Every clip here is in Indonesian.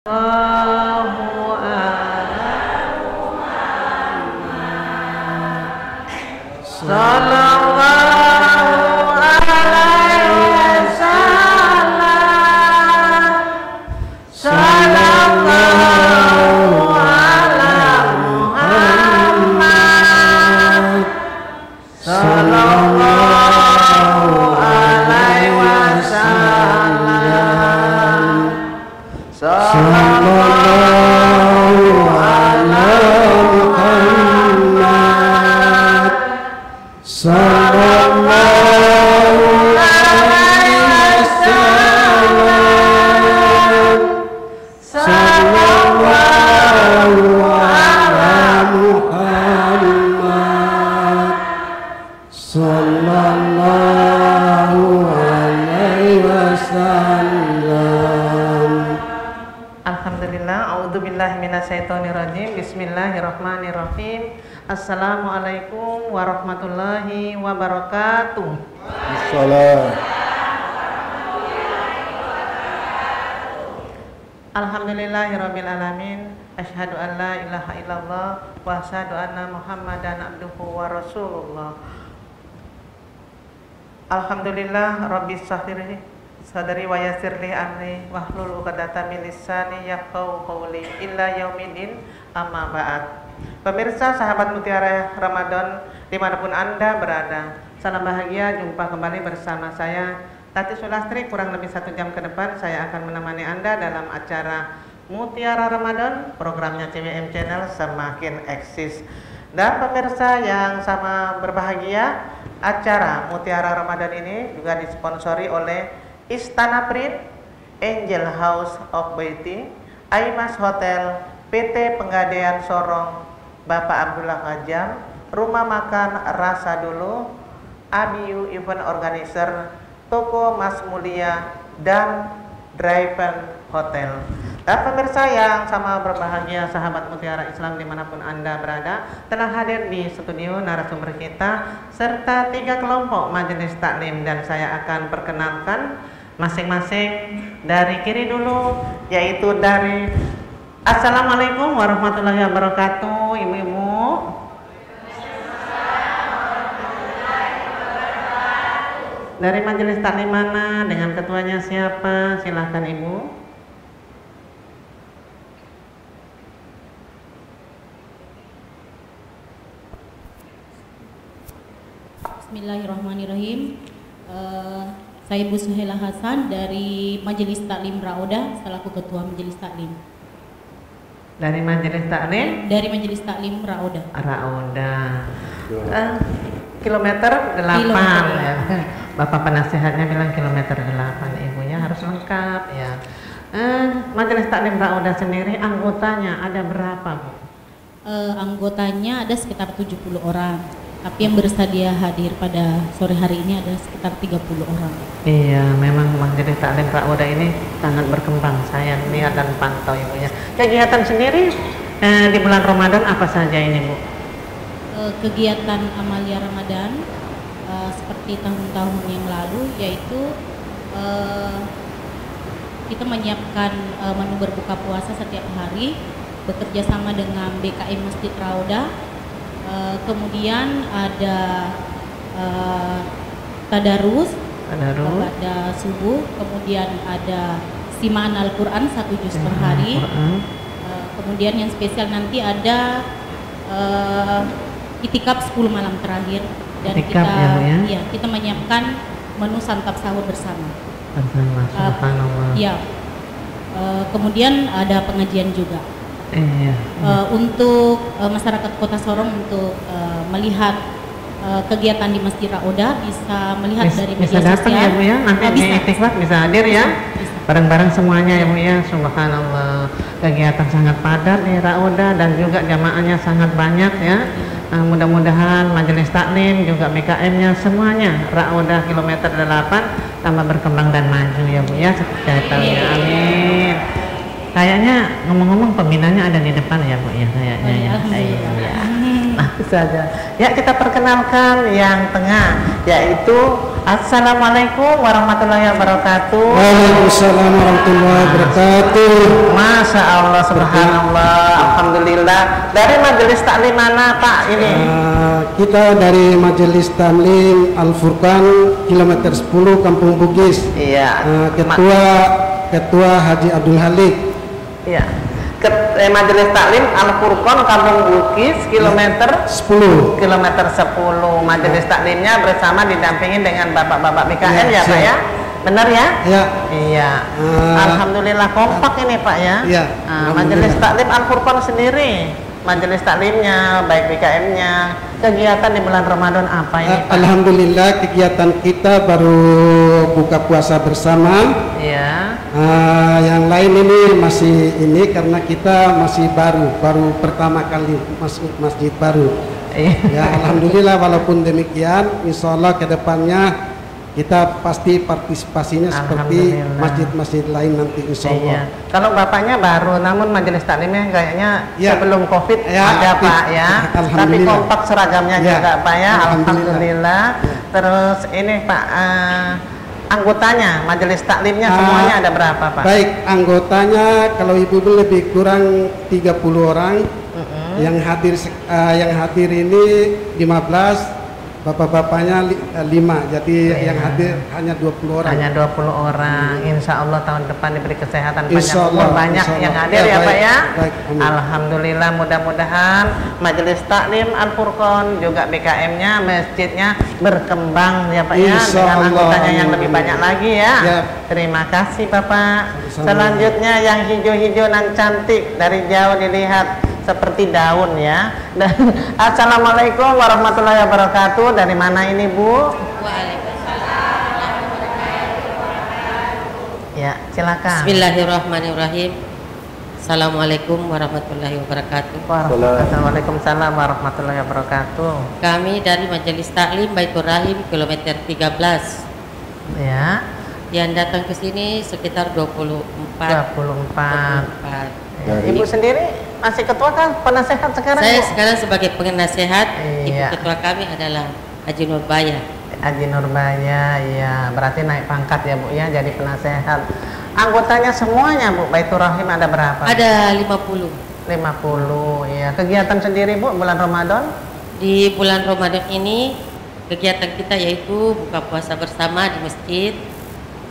Allahu ala Muhammad sallallahu alaihi wasallam sallallahu ala Muhammad sallallahu alaihi wasallam sallallahu ala Muhammad sallallahu alaihi wasallam sallallahu ala Muhammad sallallahu alaihi wasallam. Alhamdulillah, a'udzubillahi minasyaitonirrajim. Bismillahirrahmanirrahim. Assalamualaikum warahmatullahi wabarakatuh. Assalam. Alhamdulillahirabbil alamin. Asyhadu an la ilaha illallah wa asyhadu anna Muhammadan abduhu wa rasulullah. Alhamdulillah rabbis sadri wa yassirli amri wahlul 'uqdatam min lisani yafqahu qawli illa yaumidin amma ba'd. Pemirsa sahabat Mutiara Ramadan dimanapun Anda berada, salam bahagia jumpa kembali bersama saya Tati Sulastri. Kurang lebih 1 jam ke depan saya akan menemani Anda dalam acara Mutiara Ramadan, programnya CWM Channel semakin eksis. Dan pemirsa yang sama berbahagia, acara Mutiara Ramadan ini juga disponsori oleh Istana Print, Angel House of Beauty, Aimas Hotel, PT Penggadaian Sorong, Bapak Abdullah Kajam, Rumah Makan Rasa Dulu, Abiu Event Organizer, Toko Mas Mulia, dan Driven Hotel. Dan pemirsa yang sama berbahagia, sahabat Mutiara Islam dimanapun Anda berada, telah hadir di studio narasumber kita serta 3 kelompok majelis taklim, dan saya akan perkenalkan masing-masing dari kiri dulu, yaitu dari Assalamualaikum warahmatullahi wabarakatuh, ibu-ibu. Dari majelis taklim mana, dengan ketuanya siapa? Silahkan ibu. Bismillahirrahmanirrahim. Saya Bu Suhela Hasan dari Majelis Taklim Rauda selaku Ketua Majelis Taklim. Dari Majelis Taklim? Dari Majelis Taklim Rauda. Rauda. Kilometer 8 ya. Bapak penasihatnya bilang kilometer 8, ibunya harus lengkap ya. Majelis Taklim Rauda sendiri anggotanya ada berapa, Bu? Anggotanya ada sekitar 70 orang. Tapi yang bersedia hadir pada sore hari ini ada sekitar 30 orang. Iya, memang Majelis Taklim Rauda ini sangat berkembang. Saya lihat dan pantau ibunya. Kegiatan sendiri di bulan Ramadan apa saja ini, Bu? Kegiatan Amalia Ramadan seperti tahun-tahun yang lalu, yaitu kita menyiapkan menu berbuka puasa setiap hari, bekerja sama dengan BKM Masjid Rauda. Kemudian ada tadarus pada subuh, kemudian ada simaan Al-Quran 1 juz per hari. Kemudian yang spesial nanti ada itikaf 10 malam terakhir, dan kita menyiapkan menu santap sahur bersama. Kemudian ada pengajian juga. Untuk masyarakat Kota Sorong untuk melihat kegiatan di Masjid Rauda bisa melihat dari media sosial. Ya, Bu ya, nanti di itikaf bisa hadir ya. Bareng-bareng semuanya ya, Bu ya. Subhanallah, kegiatan sangat padat di Rauda dan juga jamaahnya sangat banyak ya. Mudah-mudahan Majelis Taklim juga BKM-nya semuanya Rauda kilometer 8 tambah berkembang dan maju ya, Bu ya, seperti itu. Amin. Kayaknya ngomong-ngomong pembinanya ada di depan ya, Bu ya, kayaknya ya. Iya. Nah, itu saja. Ya, kita perkenalkan yang tengah, yaitu Assalamualaikum warahmatullahi wabarakatuh. Waalaikumsalam warahmatullahi wabarakatuh. Masya Allah, subhanallah, alhamdulillah. Dari majelis taklim mana Pak ini? Kita dari Majelis Taklim Al Furqan kilometer 10 Kampung Bugis. Iya. Ketua Haji Abdul Halik. Iya. Majelis Taklim Al Furqan Kampung Bugis kilometer 10. Kilometer 10. Majelis taklimnya bersama didampingi dengan bapak-bapak BKM ya Pak ya. Benar ya? Ya. Iya. Alhamdulillah kompak ini Pak ya. Iya. Majelis Taklim Al Furqan sendiri, majelis taklimnya, baik BKM-nya, kegiatan di bulan Ramadan apa ini Pak? Alhamdulillah kegiatan kita baru buka puasa bersama. Iya. Yang lain ini masih ini karena kita masih baru pertama kali masuk masjid baru. Ya alhamdulillah, walaupun demikian insya Allah kedepannya kita pasti partisipasinya seperti masjid-masjid lain nanti insya Allah. Iya. Kalau bapaknya baru, namun majelis taklimnya kayaknya ya, sebelum COVID ya, ada Pak ya. Tapi kompak seragamnya ya, juga Pak ya. Alhamdulillah. Ya. Terus ini Pak, anggotanya majelis taklimnya semuanya ada berapa Pak? Baik, anggotanya kalau ibu lebih kurang 30 orang. Yang hadir ini 15. Bapak-bapaknya 5, jadi yang hadir hanya 20 orang. Hanya 20 orang. Insya Allah tahun depan diberi kesehatan Insya panjang umur, banyak Insya yang Allah. hadir ya baik, Pak ya. Baik, Alhamdulillah, mudah-mudahan Majelis Taklim Al Furqan juga BKM-nya, masjidnya berkembang ya Pak ya, Insya dengan Allah. anggotanya yang lebih banyak lagi ya. Ya. Terima kasih Bapak. Sama-sama. Selanjutnya yang hijau-hijau dan cantik, dari jauh dilihat seperti daun ya. Dan Assalamualaikum warahmatullahi wabarakatuh. Dari mana ini Bu? Waalaikumsalam. Ya, silakan. Bismillahirrahmanirrahim. Assalamualaikum warahmatullahi wabarakatuh. Waalaikumsalam warahmatullahi wabarakatuh. Kami dari Majelis Taklim Baitur Rahim kilometer 13. Ya. Yang datang ke sini sekitar 24. 24. Ibu sendiri masih ketua kan, penasehat sekarang? Saya Bu? sekarang sebagai penasehat. Iya. Ibu ketua kami adalah Haji Nurbaya. Haji Nurbaya, ya berarti naik pangkat ya Bu ya, jadi penasehat. Anggotanya semuanya Bu, Baitur Rahim ada berapa? Ada 50. 50, ya. Kegiatan sendiri Bu, bulan Ramadan? Di bulan Ramadan ini kegiatan kita yaitu buka puasa bersama di masjid.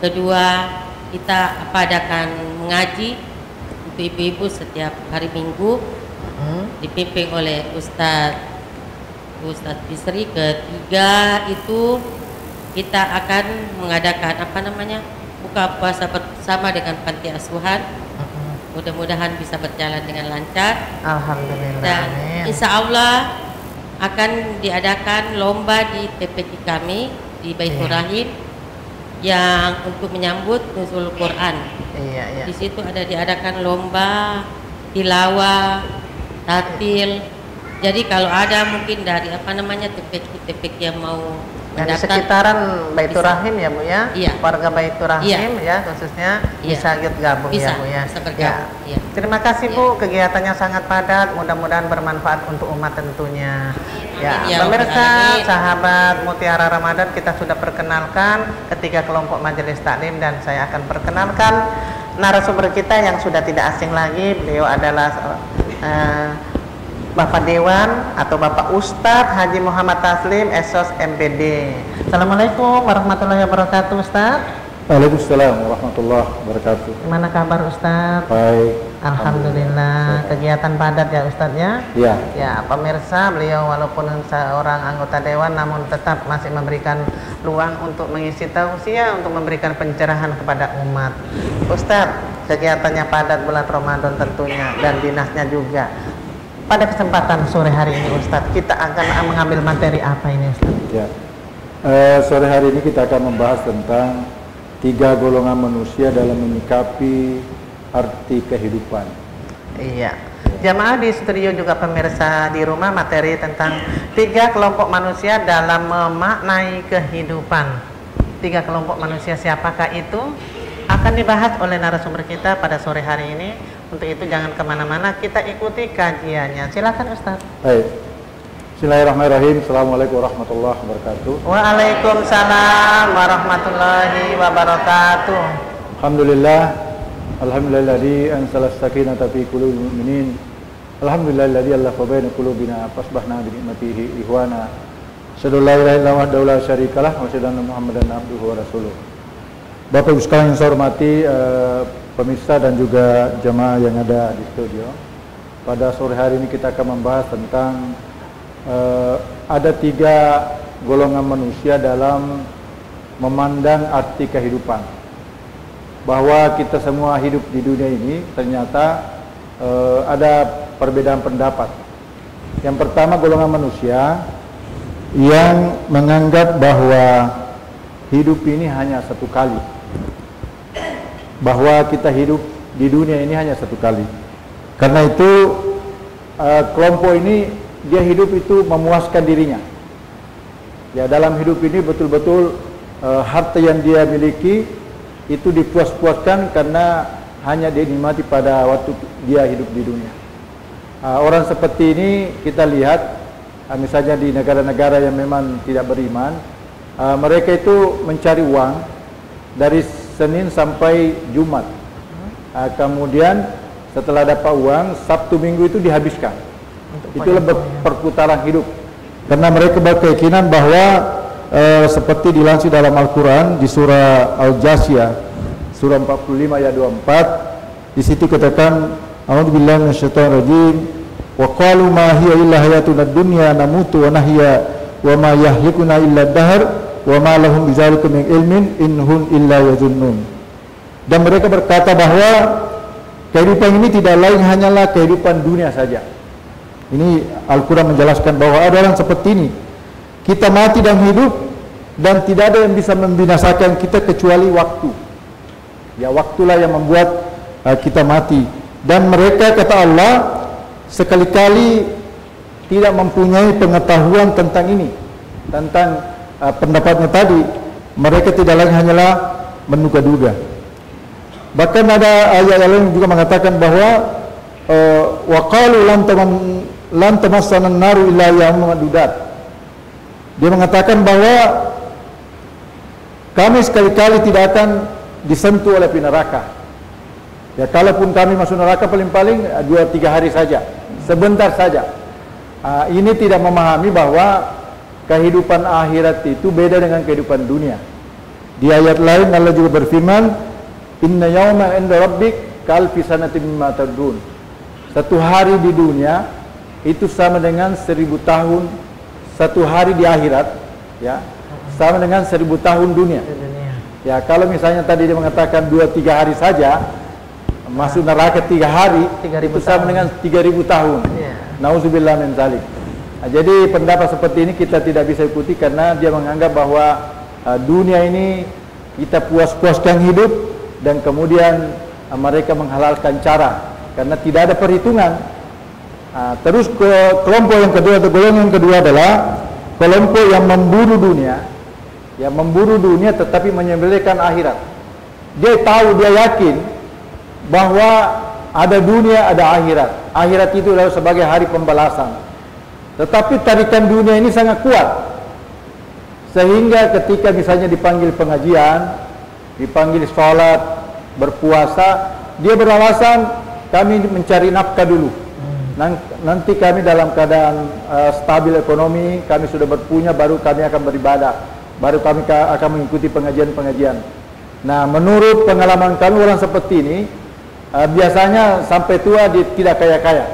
Kedua, kita adakan mengaji untuk ibu-ibu setiap hari Minggu, dipimpin oleh Ustadz Bisri. Ketiga itu kita akan mengadakan buka puasa bersama dengan panti asuhan. Mudah-mudahan bisa berjalan dengan lancar. Alhamdulillah. Dan insya Allah akan diadakan lomba di TPQ kami di Baitur Rahim yang untuk menyambut Nuzul Quran. Iya. Di situ diadakan lomba tilawah, tatil. Jadi kalau ada mungkin dari TPQ yang mau Dari mendaftar, sekitaran Baitur bisa. Rahim ya Bu ya, Iya. warga Baitur Rahim ya khususnya Iya. bisa gabung Bisa, ya Bu ya. bisa bergabung, iya. Terima kasih Bu, kegiatannya sangat padat, mudah-mudahan bermanfaat untuk umat tentunya. Ya, Amin, ya pemirsa, Rabbal Alamin. sahabat Mutiara Ramadan, kita sudah perkenalkan ketiga kelompok majelis taklim dan saya akan perkenalkan narasumber kita yang sudah tidak asing lagi. Beliau adalah Bapak Dewan atau Bapak Ustadz Haji Muhammad Taslim SOS MPD. Assalamualaikum warahmatullahi wabarakatuh Ustadz. Waalaikumsalam warahmatullahi wabarakatuh. Gimana kabar Ustadz? Baik. Alhamdulillah. Kegiatan padat ya Ustadz ya? Ya. Ya, pemirsa, beliau walaupun seorang anggota dewan namun tetap masih memberikan ruang untuk mengisi tausiah, untuk memberikan pencerahan kepada umat. Ustadz, kegiatannya padat bulan Ramadan tentunya dan dinasnya juga. Pada kesempatan sore hari ini Ustadz, kita akan mengambil materi apa ini Ustadz? Ya. Sore hari ini kita akan membahas tentang 3 golongan manusia dalam menyikapi arti kehidupan. Iya. Jamaah di studio juga pemirsa di rumah, materi tentang 3 kelompok manusia dalam memaknai kehidupan. 3 kelompok manusia siapakah itu? Akan dibahas oleh narasumber kita pada sore hari ini. Untuk itu jangan kemana-mana, kita ikuti kajiannya. Silakan Ustadz. Baik. Bismillahirrahmanirrahim. Assalamualaikum warahmatullahi wabarakatuh. Waalaikumsalam warahmatullahi wabarakatuh. Alhamdulillah. Alhamdulilladzi anzala as-sakinata fi qulubil mu'minin. Alhamdulillahilladzi allafa baina qulubina fasbahna bi ni'matihi ihwana. Asyhadu an la ilaha illallah wahdahu la syarikalah wa asyhadu anna Muhammadan abduhu wa rasuluh. Bapak Ibu sekalian yang saya hormati, pemirsa dan juga jemaah yang ada di studio. Pada sore hari ini kita akan membahas tentang ada 3 golongan manusia dalam memandang arti kehidupan. Bahwa kita semua hidup di dunia ini ternyata ada perbedaan pendapat. Yang pertama, golongan manusia yang menganggap bahwa hidup ini hanya satu kali. Bahwa kita hidup di dunia ini hanya satu kali. Karena itu kelompok ini dia hidup itu memuaskan dirinya. Ya, dalam hidup ini betul-betul harta yang dia miliki itu dipuas-puaskan karena hanya dinikmati pada waktu dia hidup di dunia. Orang seperti ini kita lihat misalnya di negara-negara yang memang tidak beriman, mereka itu mencari uang dari Senin sampai Jumat. Kemudian setelah dapat uang, Sabtu Minggu itu dihabiskan. Itulah perputaran hidup. Karena mereka berkeyakinan bahwa seperti dilansir dalam Al-Quran di surah Al-Jasiyah surah 45 ayat 24, di situ katakan a'udzubillahi minasyaitonir rajim wa qalu ma hiya illa hayatuna dunya namutu wa nahya wa ma yahlikuna illa dahr wa ma lahum bidzalika min ilmin in hum illa yazunnun. Dan mereka berkata bahwa kehidupan ini tidak lain hanyalah kehidupan dunia saja. Ini Al-Quran menjelaskan bahwa ada orang seperti ini. Kita mati dan hidup dan tidak ada yang bisa membinasakan kita kecuali waktu. Ya, waktulah yang membuat kita mati. Dan mereka, kata Allah, sekali-kali tidak mempunyai pengetahuan tentang ini, tentang pendapatnya tadi. Mereka tidak lain hanyalah menduga-duga. Bahkan ada ayat yang lain juga mengatakan bahwa wa qalu lan tamassana an-naru illa yawman ma'dudat. Dia mengatakan bahwa kami sekali-kali tidak akan disentuh oleh api neraka. Ya, kalaupun kami masuk neraka paling-paling 2-3 hari saja, sebentar saja. Ini tidak memahami bahwa kehidupan akhirat itu beda dengan kehidupan dunia. Di ayat lain Allah juga berfirman, inna yawma 'inda rabbik ka'alfi sanatin mimma ta'udun. Satu hari di dunia itu sama dengan 1000 tahun. Satu hari di akhirat, ya, sama dengan 1000 tahun dunia. Ya, kalau misalnya tadi dia mengatakan 2-3 hari saja, masuk neraka 3 hari, itu sama dengan 3000 tahun. Nauzubillah min dzalik. Jadi pendapat seperti ini kita tidak bisa ikuti karena dia menganggap bahwa dunia ini kita puas-puaskan hidup dan kemudian mereka menghalalkan cara karena tidak ada perhitungan. Terus kelompok yang kedua atau golongan yang kedua adalah kelompok yang memburu dunia, ya, memburu dunia tetapi menyembelihkan akhirat. Dia tahu, dia yakin bahwa ada dunia, ada akhirat. Akhirat itu adalah sebagai hari pembalasan. Tetapi tarikan dunia ini sangat kuat, sehingga ketika misalnya dipanggil pengajian, dipanggil sholat, berpuasa, dia beralasan kami mencari nafkah dulu. Nanti kami dalam keadaan stabil ekonomi, kami sudah berpunya, baru kami akan beribadah, baru kami akan mengikuti pengajian-pengajian. Nah, menurut pengalaman kami orang seperti ini biasanya sampai tua dia tidak kaya-kaya,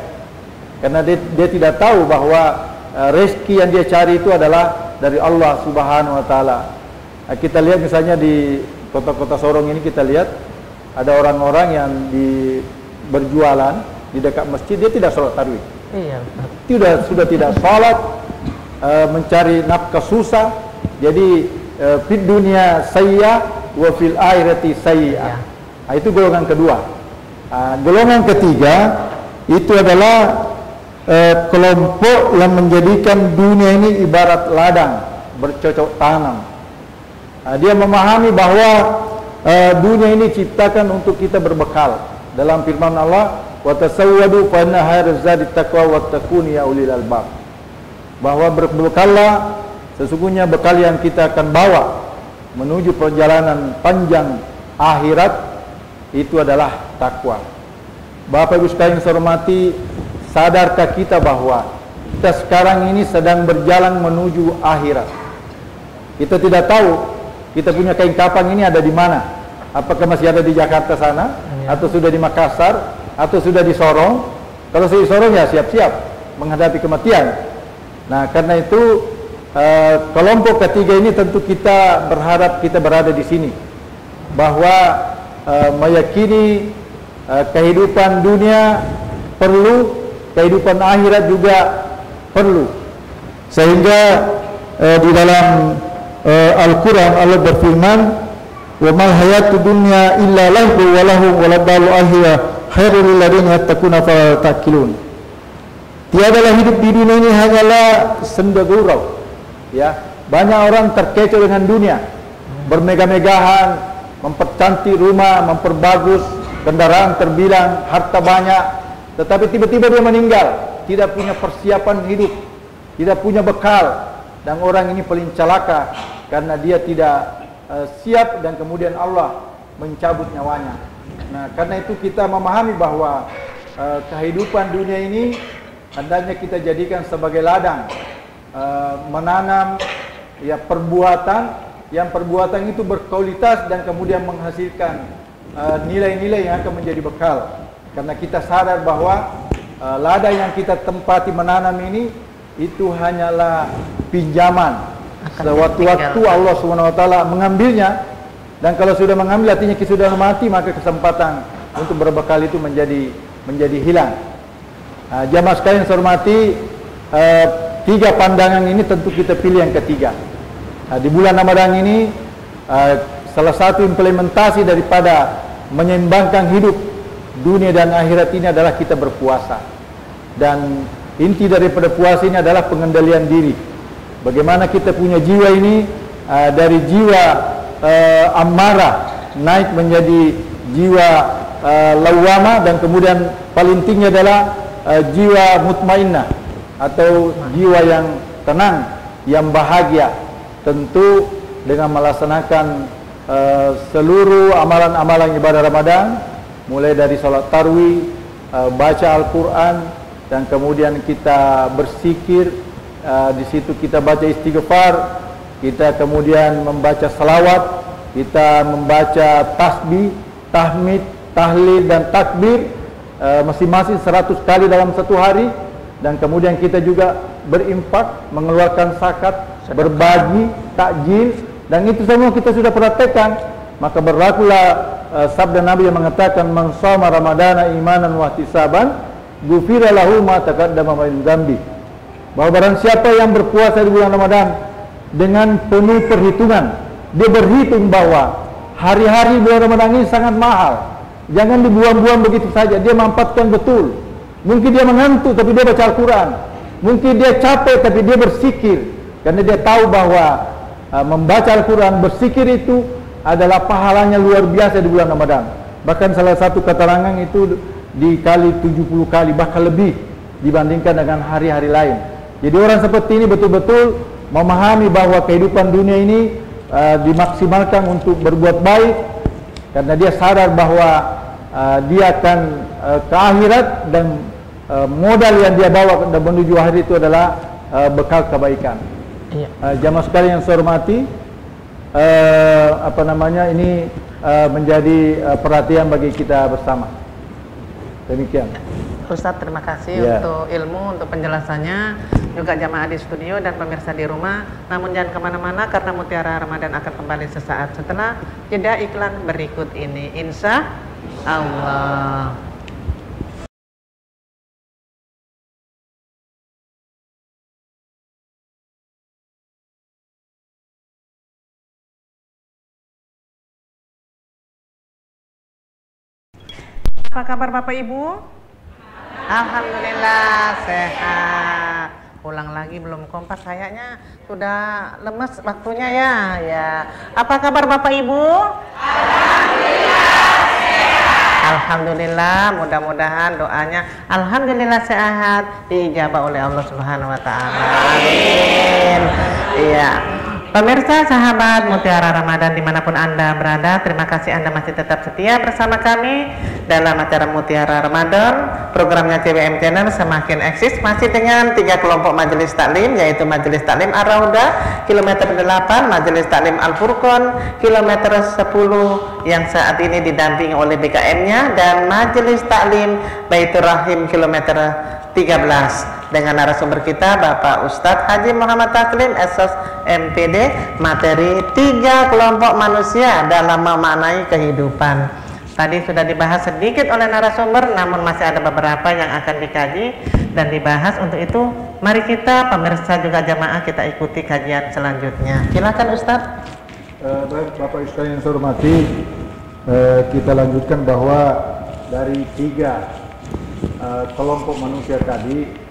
karena dia tidak tahu bahwa rezeki yang dia cari itu adalah dari Allah Subhanahu Wa Taala. Kita lihat misalnya di kota-kota Sorong ini, kita lihat ada orang-orang yang berjualan di dekat masjid, dia tidak sholat tarawih. Iya. Sudah tidak sholat, mencari nafkah susah. Jadi fid dunia sayya wa fil akhirati sayya. Itu golongan kedua. Golongan ketiga itu adalah kelompok yang menjadikan dunia ini ibarat ladang bercocok tanam. Dia memahami bahwa dunia ini ciptakan untuk kita berbekal. Dalam firman Allah, wa tasawwadu fa inna khairaz zadi taqwa wattaqun ya ulil albab. bahwa berbekallah, sesungguhnya bekal yang kita akan bawa menuju perjalanan panjang akhirat itu adalah takwa. Bapak Ibu sekalian saya hormati, sadarkah kita bahwa kita sekarang ini sedang berjalan menuju akhirat? Kita tidak tahu kita punya kain kafan ini ada di mana. Apakah masih ada di Jakarta sana, atau sudah di Makassar, atau sudah di Sorong? Kalau sudah di Sorong ya siap-siap menghadapi kematian. Nah, karena itu kelompok ketiga ini tentu kita berharap kita berada di sini, bahwa meyakini kehidupan dunia perlu, kehidupan akhirat juga perlu. Sehingga di dalam Al-Quran Allah berfirman, wa mal hayatud dunya illa lahu wa lahum wa ladalu akhirah khairul lil ladzina yattaquna wa taqilun. Tiadalah hidup di dunia ini hanyalah senda gurau. Ya, banyak orang terkecoh dengan dunia, bermegah-megahan, mempercantik rumah, memperbagus kendaraan terbilang, harta banyak, tetapi tiba-tiba dia meninggal, tidak punya persiapan hidup, tidak punya bekal, dan orang ini paling celaka karena dia tidak siap dan kemudian Allah mencabut nyawanya. Nah, karena itu kita memahami bahwa kehidupan dunia ini hendaknya kita jadikan sebagai ladang, menanam ya perbuatan, yang perbuatan itu berkualitas dan kemudian menghasilkan nilai-nilai yang akan menjadi bekal. Karena kita sadar bahwa ladang yang kita tempati menanam ini itu hanyalah pinjaman. Sewaktu-waktu Allah SWT mengambilnya, dan kalau sudah mengambil artinya kita sudah mati, maka kesempatan untuk berbekal itu menjadi hilang. Jamaah sekalian saya hormati, tiga pandangan ini tentu kita pilih yang ketiga. Di bulan Ramadan ini salah satu implementasi daripada menyeimbangkan hidup dunia dan akhirat ini adalah kita berpuasa. Dan inti daripada puasa ini adalah pengendalian diri. Bagaimana kita punya jiwa ini dari jiwa amarah naik menjadi jiwa lawwamah, dan kemudian paling tinggi adalah jiwa mutmainnah atau jiwa yang tenang, yang bahagia. Tentu dengan melaksanakan seluruh amalan-amalan ibadah Ramadan, mulai dari salat tarawih, baca Al-Quran, dan kemudian kita berzikir. Di situ kita baca istighfar, kita kemudian membaca salawat, kita membaca tasbih, tahmid, tahlil dan takbir masing-masing 100 kali dalam satu hari. Dan kemudian kita juga berinfak, mengeluarkan zakat, berbagi, takjil, dan itu semua kita sudah praktekkan. Maka berlakulah sabda Nabi yang mengatakan, man shoma ramadana imanan wa ihtisaban ghufira lahu ma taqaddama min dzambi. Bahwa barang siapa yang berpuasa di bulan Ramadan dengan penuh perhitungan, dia berhitung bahwa hari-hari bulan Ramadan ini sangat mahal, jangan dibuang-buang begitu saja. Dia manfaatkan betul. Mungkin dia mengantuk tapi dia baca Al-Quran, mungkin dia capek tapi dia berzikir, karena dia tahu bahwa membaca Al-Quran, berzikir itu adalah pahalanya luar biasa di bulan Ramadan. Bahkan salah satu keterangan itu dikali 70 kali, bahkan lebih dibandingkan dengan hari-hari lain. Jadi orang seperti ini betul-betul memahami bahwa kehidupan dunia ini dimaksimalkan untuk berbuat baik, karena dia sadar bahwa dia akan ke akhirat, dan modal yang dia bawa dan menuju akhir itu adalah bekal kebaikan. Jamaah sekalian yang saya hormati, ini menjadi perhatian bagi kita bersama. Demikian. Ustadz, terima kasih untuk ilmu, untuk penjelasannya, juga jamaah di studio dan pemirsa di rumah. Namun jangan kemana-mana, karena Mutiara Ramadan akan kembali sesaat setelah jeda iklan berikut ini, insya Allah. Apa kabar Bapak Ibu? Alhamdulillah sehat. Ulang lagi belum kompas, kayaknya sudah lemes waktunya ya. Apa kabar Bapak Ibu? Alhamdulillah sehat. Alhamdulillah, mudah-mudahan doanya alhamdulillah sehat diijabah oleh Allah Subhanahu wa taala. Amin. Iya. Pemirsa sahabat Mutiara Ramadan dimanapun Anda berada, terima kasih Anda masih tetap setia bersama kami dalam acara Mutiara Ramadan. Programnya CBM Channel semakin eksis masih dengan 3 kelompok majelis taklim, yaitu Majelis Taklim Ar-Raudah kilometer 8, Majelis Taklim Al-Furqon kilometer 10 yang saat ini didampingi oleh BKM-nya, dan Majelis Taklim Baitur Rahim kilometer 13 dengan narasumber kita Bapak Ustadz Haji Muhammad Taslim SOS MPD, materi 3 kelompok manusia dalam memaknai kehidupan. Tadi sudah dibahas sedikit oleh narasumber, namun masih ada beberapa yang akan dikaji dan dibahas. Untuk itu mari kita pemirsa juga jamaah kita ikuti kajian selanjutnya. Silakan Ustadz. Baik Bapak Ustadz yang saya hormati, kita lanjutkan bahwa dari 3 kelompok manusia tadi,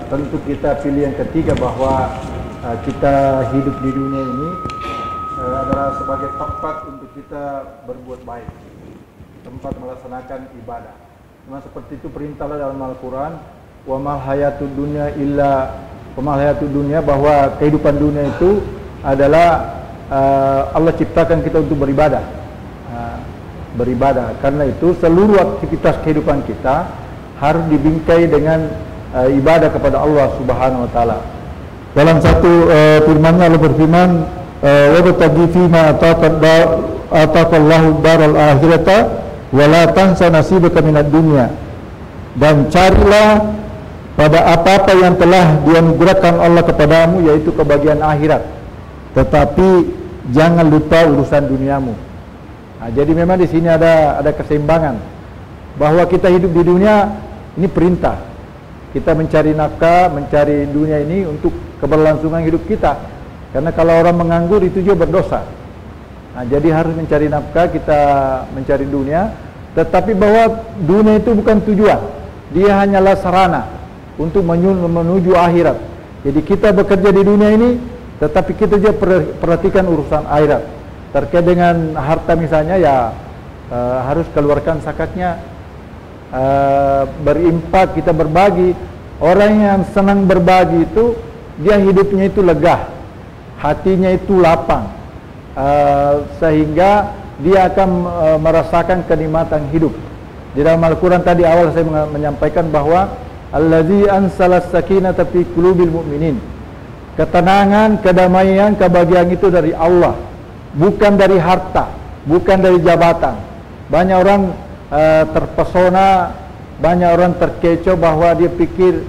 tentu kita pilih yang ketiga bahwa kita hidup di dunia ini adalah sebagai tempat untuk kita berbuat baik, tempat melaksanakan ibadah. Memang seperti itu perintah dalam Al-Quran, wa mal hayatud dunya illa wa mal hayatud dunya, bahwa kehidupan dunia itu adalah Allah ciptakan kita untuk beribadah. Karena itu seluruh aktivitas kehidupan kita harus dibingkai dengan ibadah kepada Allah Subhanahu wa taala. Dalam satu firman-Nya Allah berfirman, wa bataghi fima ataqallahu daral akhirata wa la tansa nasibaka minad dunya, dan carilah pada apa-apa yang telah dianugerahkan Allah kepadamu, yaitu kebahagiaan akhirat, tetapi jangan lupa urusan duniamu. Nah, jadi memang di sini ada keseimbangan bahwa kita hidup di dunia ini perintah. Kita mencari nafkah, mencari dunia ini untuk keberlangsungan hidup kita. Karena kalau orang menganggur itu juga berdosa. Nah, jadi harus mencari nafkah, kita mencari dunia, tetapi bahwa dunia itu bukan tujuan. Dia hanyalah sarana untuk menuju akhirat. Jadi kita bekerja di dunia ini, tetapi kita juga perhatikan urusan akhirat. Terkait dengan harta misalnya, ya harus keluarkan zakatnya, berimpak, kita berbagi. Orang yang senang berbagi itu, dia hidupnya itu lega, hatinya itu lapang, sehingga dia akan merasakan kenikmatan hidup. Di dalam Al-Quran tadi awal saya menyampaikan bahwa allazi ansalas sakinata fi qulubil mu'minin, ketenangan, kedamaian, kebahagiaan itu dari Allah, bukan dari harta, bukan dari jabatan. Banyak orang terpesona, banyak orang terkecoh bahwa dia pikir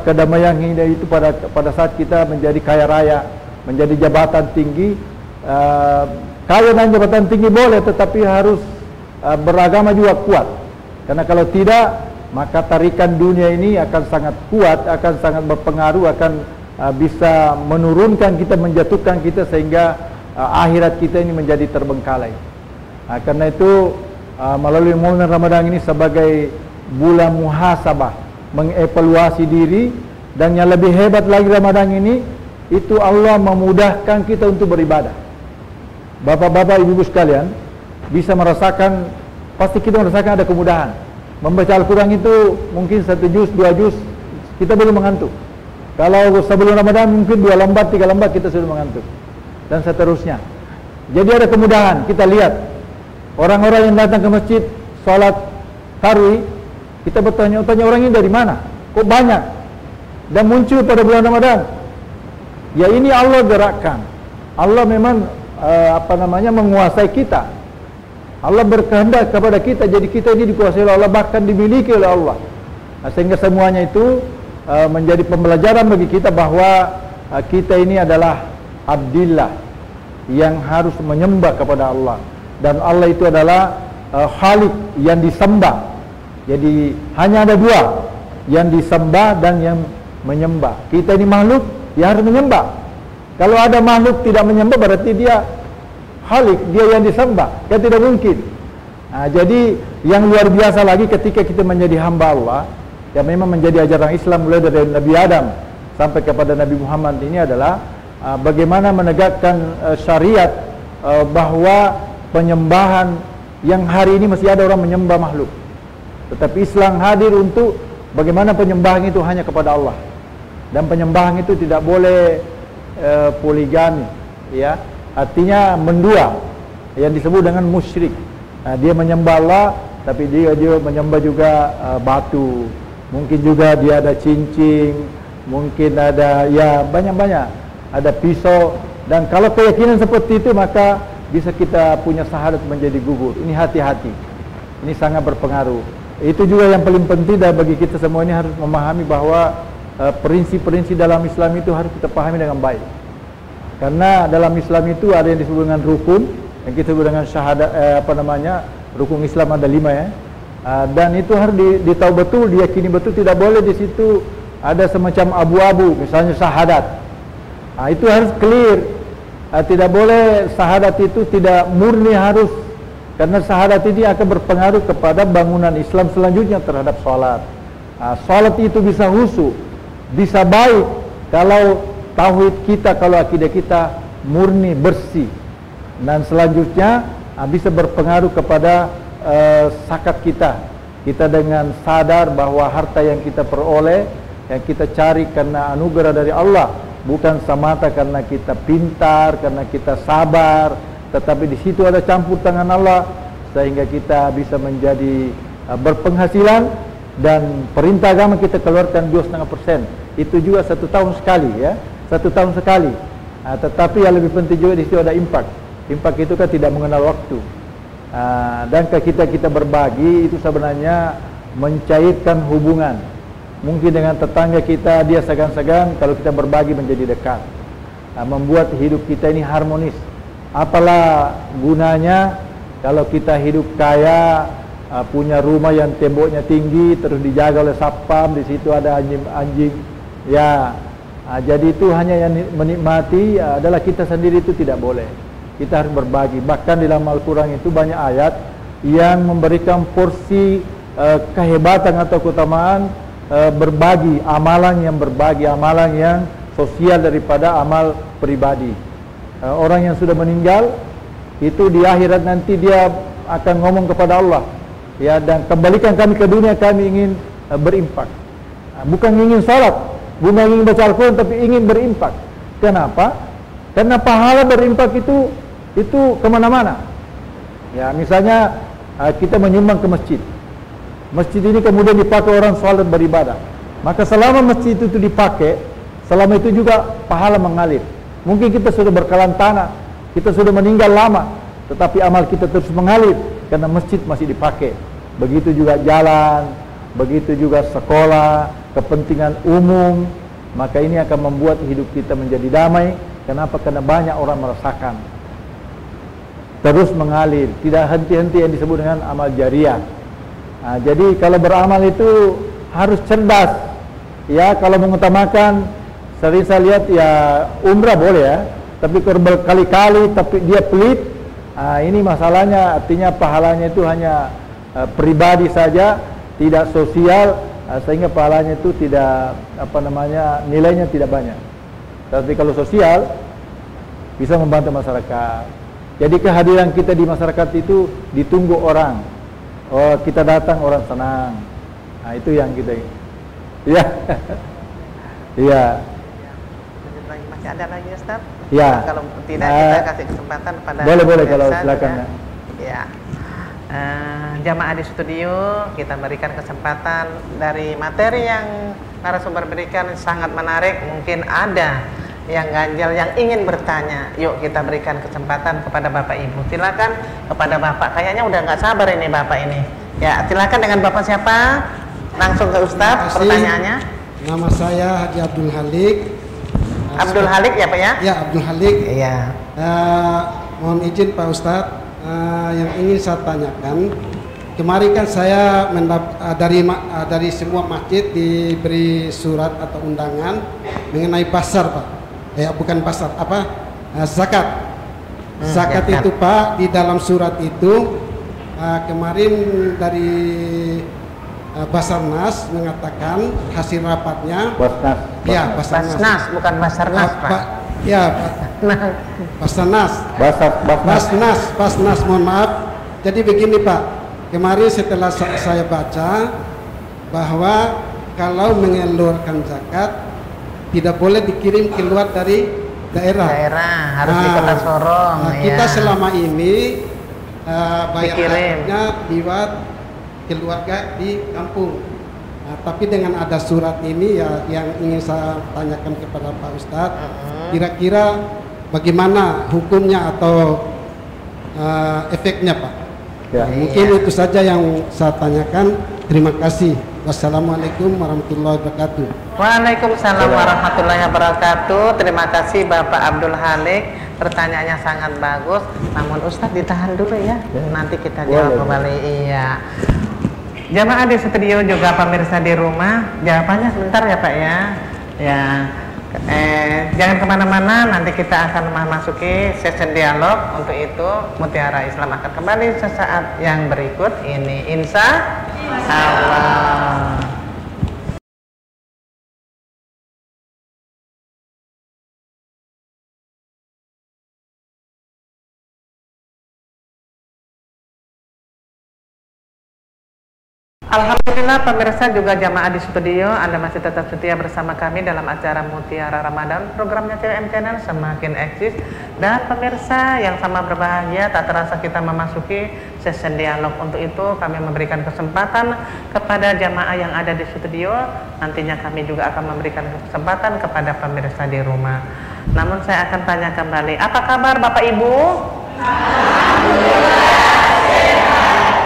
kedamaian ini itu pada saat kita menjadi kaya raya, menjadi jabatan tinggi. Kaya dan jabatan tinggi boleh, tetapi harus beragama juga kuat. Karena kalau tidak, maka tarikan dunia ini akan sangat kuat, akan sangat berpengaruh, akan bisa menurunkan kita, menjatuhkan kita, sehingga akhirat kita ini menjadi terbengkalai. Nah, karena itu melalui momen Ramadan ini sebagai bulan muhasabah, mengevaluasi diri, dan yang lebih hebat lagi Ramadan ini, itu Allah memudahkan kita untuk beribadah. Bapak-bapak, ibu-ibu sekalian bisa merasakan, pasti kita merasakan ada kemudahan. Membaca Al-Quran itu mungkin 1 juz, 2 juz kita belum mengantuk. Kalau sebelum Ramadan mungkin 2 lembar, 3 lembar kita sudah mengantuk, dan seterusnya. Jadi ada kemudahan. Kita lihat orang-orang yang datang ke masjid sholat tarawih, kita bertanya-tanya, orang ini dari mana? Kok banyak? Dan muncul pada bulan Ramadan. Ya, ini Allah gerakkan. Allah memang menguasai kita. Allah berkehendak kepada kita, jadi kita ini dikuasai oleh Allah, bahkan dimiliki oleh Allah. Nah, sehingga semuanya itu menjadi pembelajaran bagi kita bahwa kita ini adalah abdillah yang harus menyembah kepada Allah, dan Allah itu adalah Khalik yang disembah. Jadi hanya ada 2, yang disembah dan yang menyembah. Kita ini makhluk yang harus menyembah. Kalau ada makhluk tidak menyembah, berarti dia Khalik, dia yang disembah, kan tidak mungkin. Nah, jadi yang luar biasa lagi ketika kita menjadi hamba Allah, yang memang menjadi ajaran Islam mulai dari Nabi Adam sampai kepada Nabi Muhammad ini adalah bagaimana menegakkan syariat, bahwa penyembahan yang hari ini masih ada orang menyembah makhluk. Tetapi Islam hadir untuk bagaimana penyembahan itu hanya kepada Allah. Dan penyembahan itu tidak boleh poligami, ya. Artinya mendua, yang disebut dengan musyrik. Dia menyembah Allah, tapi dia menyembah juga batu. Mungkin juga dia ada cincin, mungkin ada ya banyak-banyak, ada pisau. Dan kalau keyakinan seperti itu, maka bisa kita punya syahadat menjadi gugur. Ini hati-hati, ini sangat berpengaruh. Itu juga yang paling penting, dan bagi kita semua ini harus memahami bahwa prinsip-prinsip dalam Islam itu harus kita pahami dengan baik. Karena dalam Islam itu ada yang disebut dengan rukun, yang kita sebut dengan syahadat, rukun Islam ada 5 ya. Dan itu harus ditahu betul, diyakini betul, tidak boleh di situ ada semacam abu-abu, misalnya syahadat. Itu harus clear. Tidak boleh syahadat itu tidak murni, harus, karena syahadat ini akan berpengaruh kepada bangunan Islam selanjutnya terhadap sholat. Sholat itu bisa khusyuk, bisa baik kalau tauhid kita, kalau akidah kita murni, bersih. Dan selanjutnya bisa berpengaruh kepada zakat kita. Kita dengan sadar bahwa harta yang kita peroleh, yang kita cari karena anugerah dari Allah, bukan semata karena kita pintar, karena kita sabar, tetapi di situ ada campur tangan Allah, sehingga kita bisa menjadi berpenghasilan. Dan perintah agama kita keluarkan 2,5%. Itu juga 1 tahun sekali, ya, 1 tahun sekali. Tetapi yang lebih penting juga di situ ada infak. Infak itu kan tidak mengenal waktu. Dan kita berbagi itu sebenarnya mencairkan hubungan. Mungkin dengan tetangga kita dia segan-segan, kalau kita berbagi menjadi dekat, membuat hidup kita ini harmonis. Apalah gunanya kalau kita hidup kaya, punya rumah yang temboknya tinggi, terus dijaga oleh satpam, di situ ada anjing-anjing, ya. Jadi itu hanya yang menikmati adalah kita sendiri, itu tidak boleh. Kita harus berbagi. Bahkan di dalam Al-Quran itu banyak ayat yang memberikan porsi kehebatan atau keutamaan berbagi, amalan yang sosial daripada amal pribadi. Orang yang sudah meninggal itu di akhirat nanti dia akan ngomong kepada Allah, ya, dan kembalikan kami ke dunia, kami ingin berinfak. Bukan ingin salat, bukan ingin baca Al-Quran, tapi ingin berinfak. Kenapa? Karena pahala berinfak itu kemana-mana. Ya, misalnya kita menyumbang ke masjid. Masjid ini kemudian dipakai orang salat beribadah. Maka selama masjid itu dipakai, selama itu juga pahala mengalir. Mungkin kita sudah berkelan tanah, kita sudah meninggal lama, tetapi amal kita terus mengalir karena masjid masih dipakai. Begitu juga jalan, begitu juga sekolah, kepentingan umum. Maka ini akan membuat hidup kita menjadi damai. Kenapa? Karena banyak orang merasakan. Terus mengalir, tidak henti-henti, yang disebut dengan amal jariah. Jadi kalau beramal itu harus cerdas. Ya, kalau mengutamakan, sering saya lihat ya umrah boleh ya, tapi kalau berkali-kali tapi dia pelit, ini masalahnya. Artinya pahalanya itu hanya pribadi saja, tidak sosial, sehingga pahalanya itu tidak nilainya tidak banyak. Tapi kalau sosial bisa membantu masyarakat. Jadi kehadiran kita di masyarakat itu ditunggu orang. Oh, kita datang orang senang. Itu yang kita. Ya. Iya. Masih ada lagi, Ustaz? Ya. Kalau tidak kita kasih kesempatan pada boleh kalau silakan. Ya. Jamaah di studio, kita berikan kesempatan dari materi yang narasumber berikan sangat menarik. Mungkin ada yang ganjal, yang ingin bertanya. Yuk kita berikan kesempatan kepada Bapak Ibu. Silakan kepada Bapak. Kayaknya udah nggak sabar ini Bapak ini. Ya, silakan dengan Bapak siapa? Langsung ke Ustaz pertanyaannya. Nama saya Haji Abdul Halik. Abdul Halik ya Pak ya? Ya, Abdul Halik. Iya. Mohon izin Pak Ustadz, yang ingin saya tanyakan, kemarin kan saya dari semua masjid diberi surat atau undangan mengenai pasar Pak. Bukan pasar, zakat. Zakat itu Pak, di dalam surat itu kemarin dari Basarnas mengatakan hasil rapatnya. Ya, Basarnas bukan Basarnas Pak. Ya, Basarnas. Basarnas, mohon maaf. Jadi begini Pak, kemarin setelah saya baca bahwa kalau mengeluarkan zakat tidak boleh dikirim keluar dari daerah. Harus di Kota Sorong. Kita selama ini bayar dikirim. zakatnya buat keluarga di kampung. Tapi dengan ada surat ini ya yang ingin saya tanyakan kepada Pak Ustadz, kira-kira bagaimana hukumnya atau efeknya Pak? Ya, mungkin itu saja yang saya tanyakan. Terima kasih. Wassalamualaikum warahmatullahi wabarakatuh. Waalaikumsalam warahmatullahi wabarakatuh. Terima kasih Bapak Abdul Halik. Pertanyaannya sangat bagus. Namun Ustadz ditahan dulu ya. Nanti kita jawab kembali. Iya. Jamaah di studio juga pemirsa di rumah, jawabannya sebentar ya Pak ya. Ya. Jangan kemana-mana, nanti kita akan memasuki sesi dialog. Untuk itu Mutiara Islam akan kembali sesaat yang berikut ini, insya Allah. Alhamdulillah pemirsa juga jamaah di studio, Anda masih tetap setia bersama kami dalam acara Mutiara Ramadan, programnya CWM Channel semakin eksis. Dan pemirsa yang sama berbahagia, tak terasa kita memasuki sesi dialog. Untuk itu kami memberikan kesempatan kepada jamaah yang ada di studio, nantinya kami juga akan memberikan kesempatan kepada pemirsa di rumah. Namun saya akan tanya kembali, apa kabar Bapak Ibu?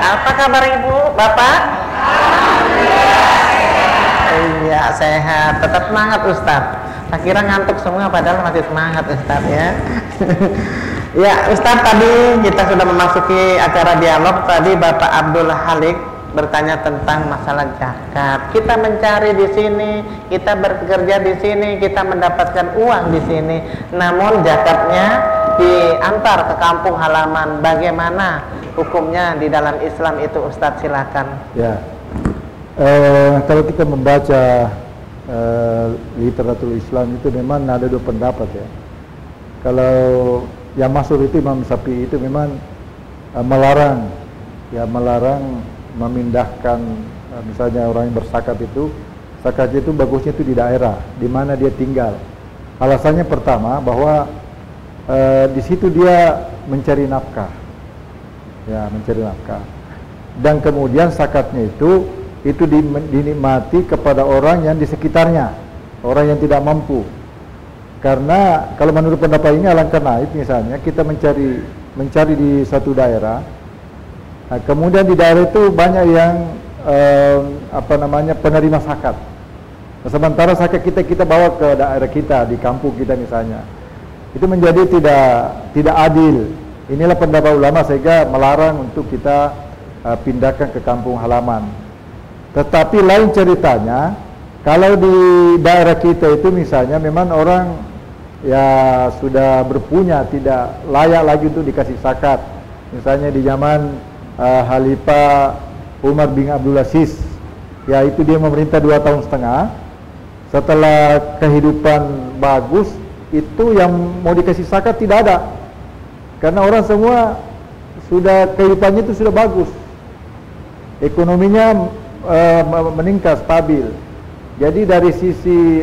Apa kabar Ibu, Bapak? Iya, sehat. Tetap semangat Ustadz. Saya kira ngantuk semua padahal masih semangat Ustadz ya. Ya Ustadz, tadi kita sudah memasuki acara dialog. Tadi Bapak Abdul Halik bertanya tentang masalah zakat. Kita mencari di sini, kita bekerja di sini, kita mendapatkan uang di sini. Namun zakatnya diantar ke kampung halaman. Bagaimana hukumnya di dalam Islam itu Ustadz, silakan. Ya, kalau kita membaca literatur Islam itu memang ada dua pendapat ya. Kalau yang masyhur itu Imam Syafi'i itu memang melarang memindahkan misalnya orang yang berzakat itu, zakatnya itu bagusnya itu di daerah di mana dia tinggal. Alasannya pertama bahwa di situ dia mencari nafkah. Ya, mencari nafkah. Dan kemudian zakatnya itu dinikmati kepada orang yang di sekitarnya, orang yang tidak mampu. Karena kalau menurut pendapat ini alangkah naif misalnya kita mencari di satu daerah, nah, kemudian di daerah itu banyak yang penerima zakat. Nah, sementara zakat kita bawa ke daerah kita, di kampung kita misalnya, itu menjadi tidak adil. Inilah pendapat ulama sehingga melarang untuk kita pindahkan ke kampung halaman. Tetapi lain ceritanya, kalau di daerah kita itu misalnya memang orang ya sudah berpunya, tidak layak lagi untuk dikasih zakat. Misalnya di zaman Khalifah Umar bin Abdul Aziz, ya itu dia memerintah 2 tahun setengah. Setelah kehidupan bagus, itu yang mau dikasih zakat tidak ada. Karena orang semua sudah kehidupannya itu sudah bagus, ekonominya meningkat, stabil. Jadi dari sisi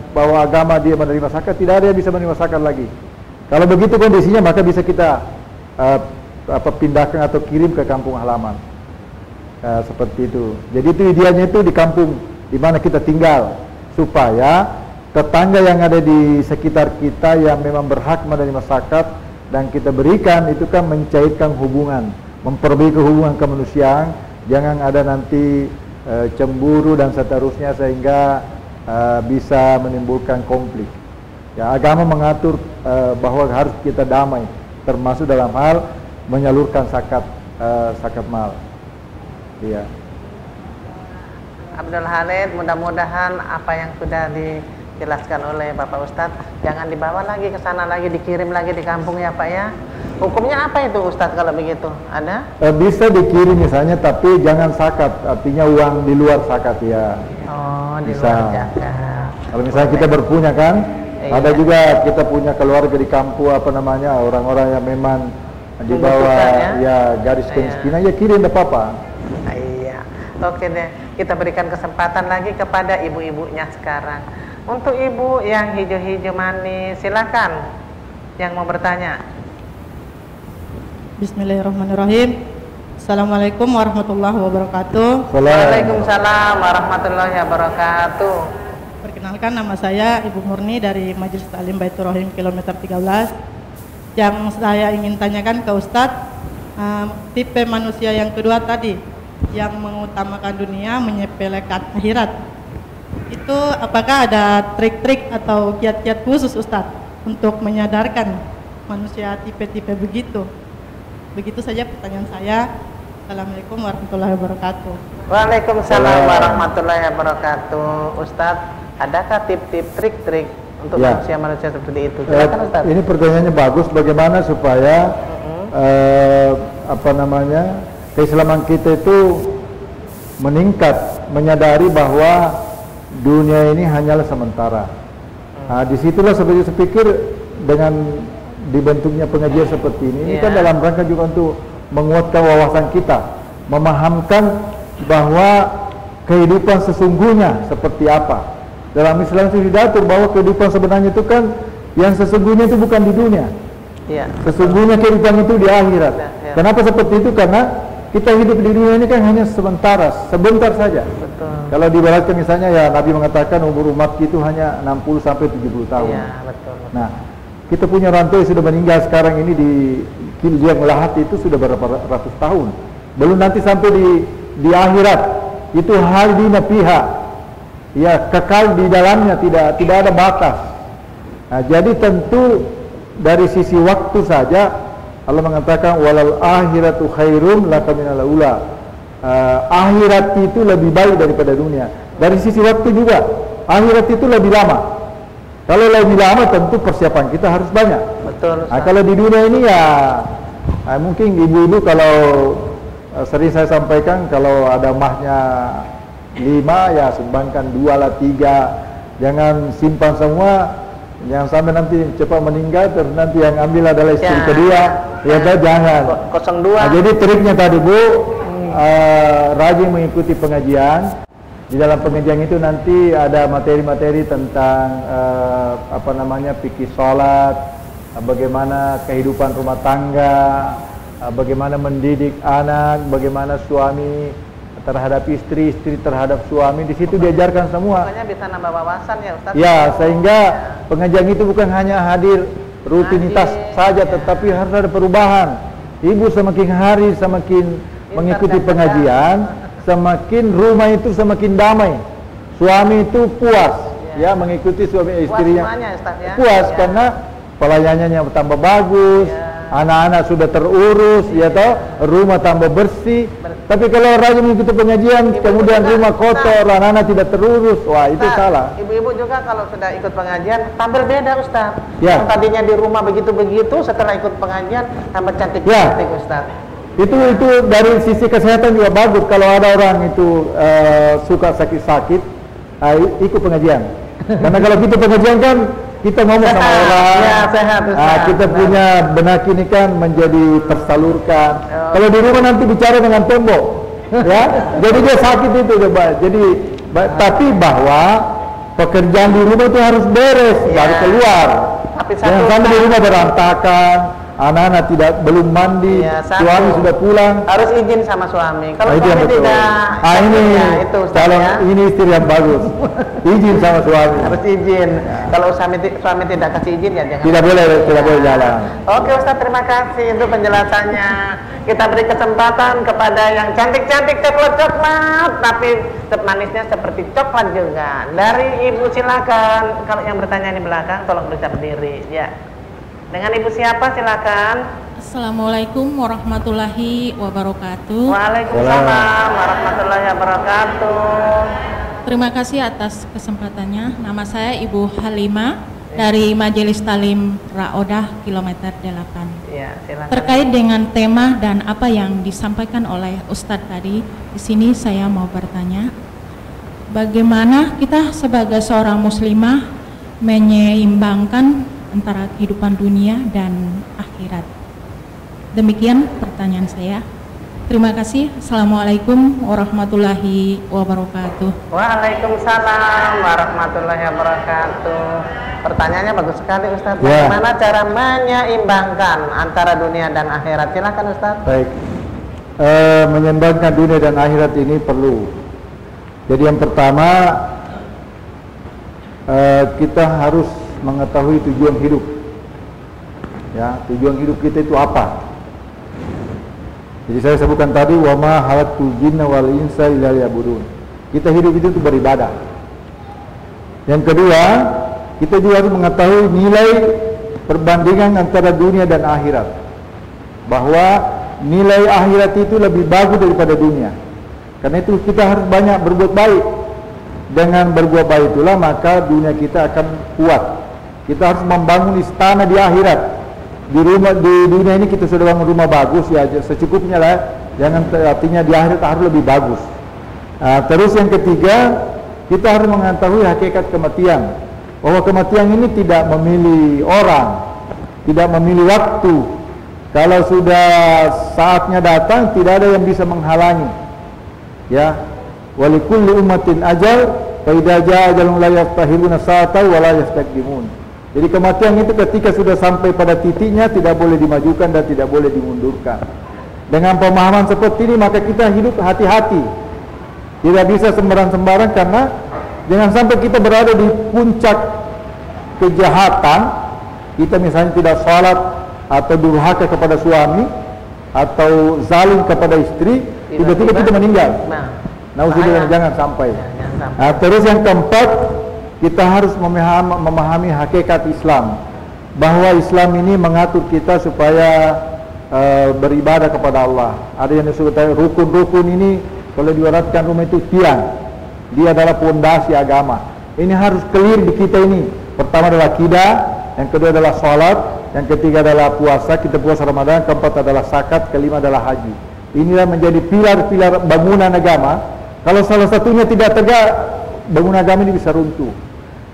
bahwa agama dia menerima zakat, tidak ada yang bisa menerima zakat lagi. Kalau begitu kondisinya, maka bisa kita pindahkan atau kirim ke kampung halaman, seperti itu. Jadi itu idealnya itu di kampung di mana kita tinggal, supaya tetangga yang ada di sekitar kita yang memang berhak menerima zakat dan kita berikan, itu kan mencairkan hubungan, memperbaiki hubungan kemanusiaan. Jangan ada nanti cemburu dan seterusnya sehingga bisa menimbulkan konflik. Ya, agama mengatur bahwa harus kita damai, termasuk dalam hal menyalurkan zakat mal. Iya. Abdul Halid, mudah-mudahan apa yang sudah dijelaskan oleh Bapak Ustadz jangan dibawa lagi ke sana lagi, dikirim lagi di kampung ya Pak ya. Hukumnya apa itu Ustadz kalau begitu? Ada? Bisa dikirim misalnya, tapi jangan zakat, artinya uang di luar zakat ya. Oh, di bisa. luar zakat. Kalau misalnya kita berpunya kan, ada juga kita punya keluarga di kampung orang-orang yang memang di bawah ya garis kemiskinan, ya kirim tidak apa-apa. Iya, oke deh. Kita berikan kesempatan lagi kepada ibu-ibunya sekarang. Untuk ibu yang hijau-hijau manis, silakan yang mau bertanya. Bismillahirrahmanirrahim. Assalamualaikum warahmatullahi wabarakatuh. Waalaikumsalam warahmatullahi wabarakatuh. Perkenalkan, nama saya Ibu Murni dari Majelis Taklim Baitur Rahim kilometer 13. Yang saya ingin tanyakan ke Ustadz, tipe manusia yang kedua tadi, yang mengutamakan dunia, menyepelekan akhirat, itu apakah ada trik-trik atau kiat-kiat khusus Ustadz untuk menyadarkan manusia tipe-tipe begitu? Begitu saja pertanyaan saya. Assalamualaikum warahmatullahi wabarakatuh. Waalaikumsalam warahmatullahi wabarakatuh. Ustadz, adakah tip-tip, trik-trik untuk manusia-manusia seperti itu? Silakan Ustadz. Ini pertanyaannya bagus. Bagaimana supaya keislaman kita itu meningkat, menyadari bahwa dunia ini hanyalah sementara. Nah, disitulah saya pikir dengan dibentuknya pengajian seperti ini kan dalam rangka juga untuk menguatkan wawasan kita, memahamkan bahwa kehidupan sesungguhnya seperti apa. Dalam Islam itu diatur bahwa kehidupan sebenarnya itu kan yang sesungguhnya itu bukan di dunia. Sesungguhnya kehidupan itu di akhirat. Kenapa seperti itu? Karena kita hidup di dunia ini kan hanya sebentar saja. Betul. Kalau diibaratkan misalnya ya Nabi mengatakan umur umat itu hanya 60 sampai 70 tahun. Iya, betul. Nah, kita punya orang tua yang sudah meninggal sekarang ini di Liang Lahat itu sudah berapa ratus tahun. Belum nanti sampai di akhirat itu halidina fiha. Ya, kekal di dalamnya, tidak ada batas. Nah, jadi tentu dari sisi waktu saja Allah mengatakan walal akhiratu khairum laka minal ula. Akhirat itu lebih baik daripada dunia. Dari sisi waktu juga akhirat itu lebih lama. Kalau lebih lama tentu persiapan kita harus banyak. Betul. Nah, kalau di dunia ini ya mungkin ibu-ibu kalau sering saya sampaikan kalau ada mahnya 5 ya sumbangkan 2 lah 3. Jangan simpan semua, jangan sampai nanti cepat meninggal terus nanti yang ambil adalah istri kedua. Ya jangan. 02. Nah, jadi triknya tadi Bu, rajin mengikuti pengajian. Di dalam pengajian itu nanti ada materi-materi tentang fikih sholat, bagaimana kehidupan rumah tangga, bagaimana mendidik anak, bagaimana suami terhadap istri, istri terhadap suami. Di situ diajarkan semua. Pokoknya bisa nambah wawasan ya Ustaz. Ya, sehingga pengajian itu bukan hanya hadir rutinitas saja, tetapi harus ada perubahan. Ibu semakin hari semakin mengikuti pengajian, semakin rumah itu semakin damai. Suami itu puas, mengikuti suami istrinya. Puas karena pelayanannya tambah bagus, anak-anak sudah terurus, rumah tambah bersih. Tapi kalau rajin mengikuti pengajian, kemudian rumah kotor, anak-anak tidak terurus, wah itu salah. Ibu-ibu juga kalau sudah ikut pengajian, tampil beda Ustaz. Ya. Yang tadinya di rumah begitu-begitu, setelah ikut pengajian, tambah cantik-cantik Ustaz. Itu dari sisi kesehatan juga bagus. Kalau ada orang itu suka sakit-sakit, ikut pengajian. Karena kalau kita pengajian kan kita ngomong sama orang, sehat, kita punya benak ini kan menjadi tersalurkan. Kalau di rumah nanti bicara dengan tembok, jadi dia sakit itu coba. Jadi tapi bahwa pekerjaan di rumah itu harus beres, baru keluar. Jangan sampai di rumah berantakan. Anak-anak belum mandi, suami sudah pulang. Harus izin sama suami. Kalau itu suami tidak, itu kalau ini istri yang bagus, izin sama suami. Harus izin. Kalau suami tidak kasih izin ya jangan. Tidak boleh jalan. Oke Ustaz, terima kasih untuk penjelasannya. Kita beri kesempatan kepada yang cantik-cantik coklat-coklat, tapi manisnya seperti coklat juga. Dari Ibu silakan. Kalau yang bertanya di belakang, tolong bisa berdiri. Ya. Dengan Ibu siapa silakan? Assalamualaikum warahmatullahi wabarakatuh. Waalaikumsalam warahmatullahi wabarakatuh. Terima kasih atas kesempatannya. Nama saya Ibu Halimah dari Majelis Taklim Raodah kilometer 8. Ya, silakan. Terkait dengan tema dan apa yang disampaikan oleh Ustadz tadi, di sini saya mau bertanya, bagaimana kita sebagai seorang muslimah menyeimbangkan antara kehidupan dunia dan akhirat. Demikian pertanyaan saya. Terima kasih. Assalamualaikum warahmatullahi wabarakatuh. Waalaikumsalam warahmatullahi wabarakatuh. Pertanyaannya bagus sekali Ustaz. Ya. Bagaimana cara menyeimbangkan antara dunia dan akhirat? Silakan Ustaz. Baik. Menyeimbangkan dunia dan akhirat ini perlu. Jadi yang pertama, kita harus mengetahui tujuan hidup. Ya, tujuan hidup kita itu apa? Jadi saya sebutkan tadi, wa ma khalaqtul jinna wal insa illa liya'budun. Kita hidup itu untuk beribadah. Yang kedua, kita juga harus mengetahui nilai perbandingan antara dunia dan akhirat. Bahwa nilai akhirat itu lebih bagus daripada dunia. Karena itu kita harus banyak berbuat baik. Dengan berbuat baik itulah maka dunia kita akan kuat. Kita harus membangun istana di akhirat. Di dunia ini kita sudah bangun rumah bagus ya, secukupnya lah. Jangan artinya di akhirat harus lebih bagus. Terus yang ketiga, kita harus mengetahui hakikat kematian. Bahwa kematian ini tidak memilih orang, tidak memilih waktu. Kalau sudah saatnya datang, tidak ada yang bisa menghalangi. Ya, walikulli ummatin ajal, fa idza jaa ajalun la yastahiluna sa'atan wa la yastaqdimun. Jadi kematian itu ketika sudah sampai pada titiknya tidak boleh dimajukan dan tidak boleh dimundurkan. Dengan pemahaman seperti ini maka kita hidup hati-hati. Tidak bisa sembarang-sembarang, karena jangan sampai kita berada di puncak kejahatan. Kita misalnya tidak sholat atau durhaka kepada suami atau zalim kepada istri, tiba-tiba kita meninggal. Nauzubillah, jangan sampai. Terus yang keempat, kita harus memahami hakikat Islam, bahwa Islam ini mengatur kita supaya beribadah kepada Allah. Ada yang disebut rukun-rukun ini, kalau diwaratkan rumah itu tiang, dia adalah pondasi agama. Ini harus clear di kita ini. Pertama adalah akidah, yang kedua adalah sholat, yang ketiga adalah puasa, kita puasa Ramadan, keempat adalah zakat, kelima adalah haji. Inilah menjadi pilar-pilar bangunan agama. Kalau salah satunya tidak tegak, bangunan agama ini bisa runtuh.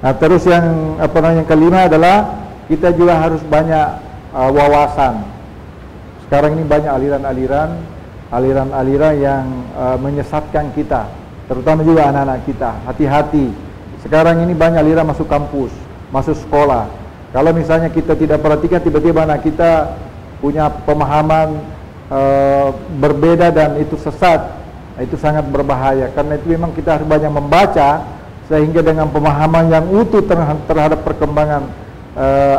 Terus yang yang kelima adalah kita juga harus banyak wawasan. Sekarang ini banyak aliran-aliran yang menyesatkan kita, terutama juga anak-anak kita. Hati-hati. Sekarang ini banyak aliran masuk kampus, masuk sekolah. Kalau misalnya kita tidak perhatikan, tiba-tiba anak kita punya pemahaman berbeda dan itu sesat. Itu sangat berbahaya. Karena itu memang kita harus banyak membaca, sehingga dengan pemahaman yang utuh terhadap perkembangan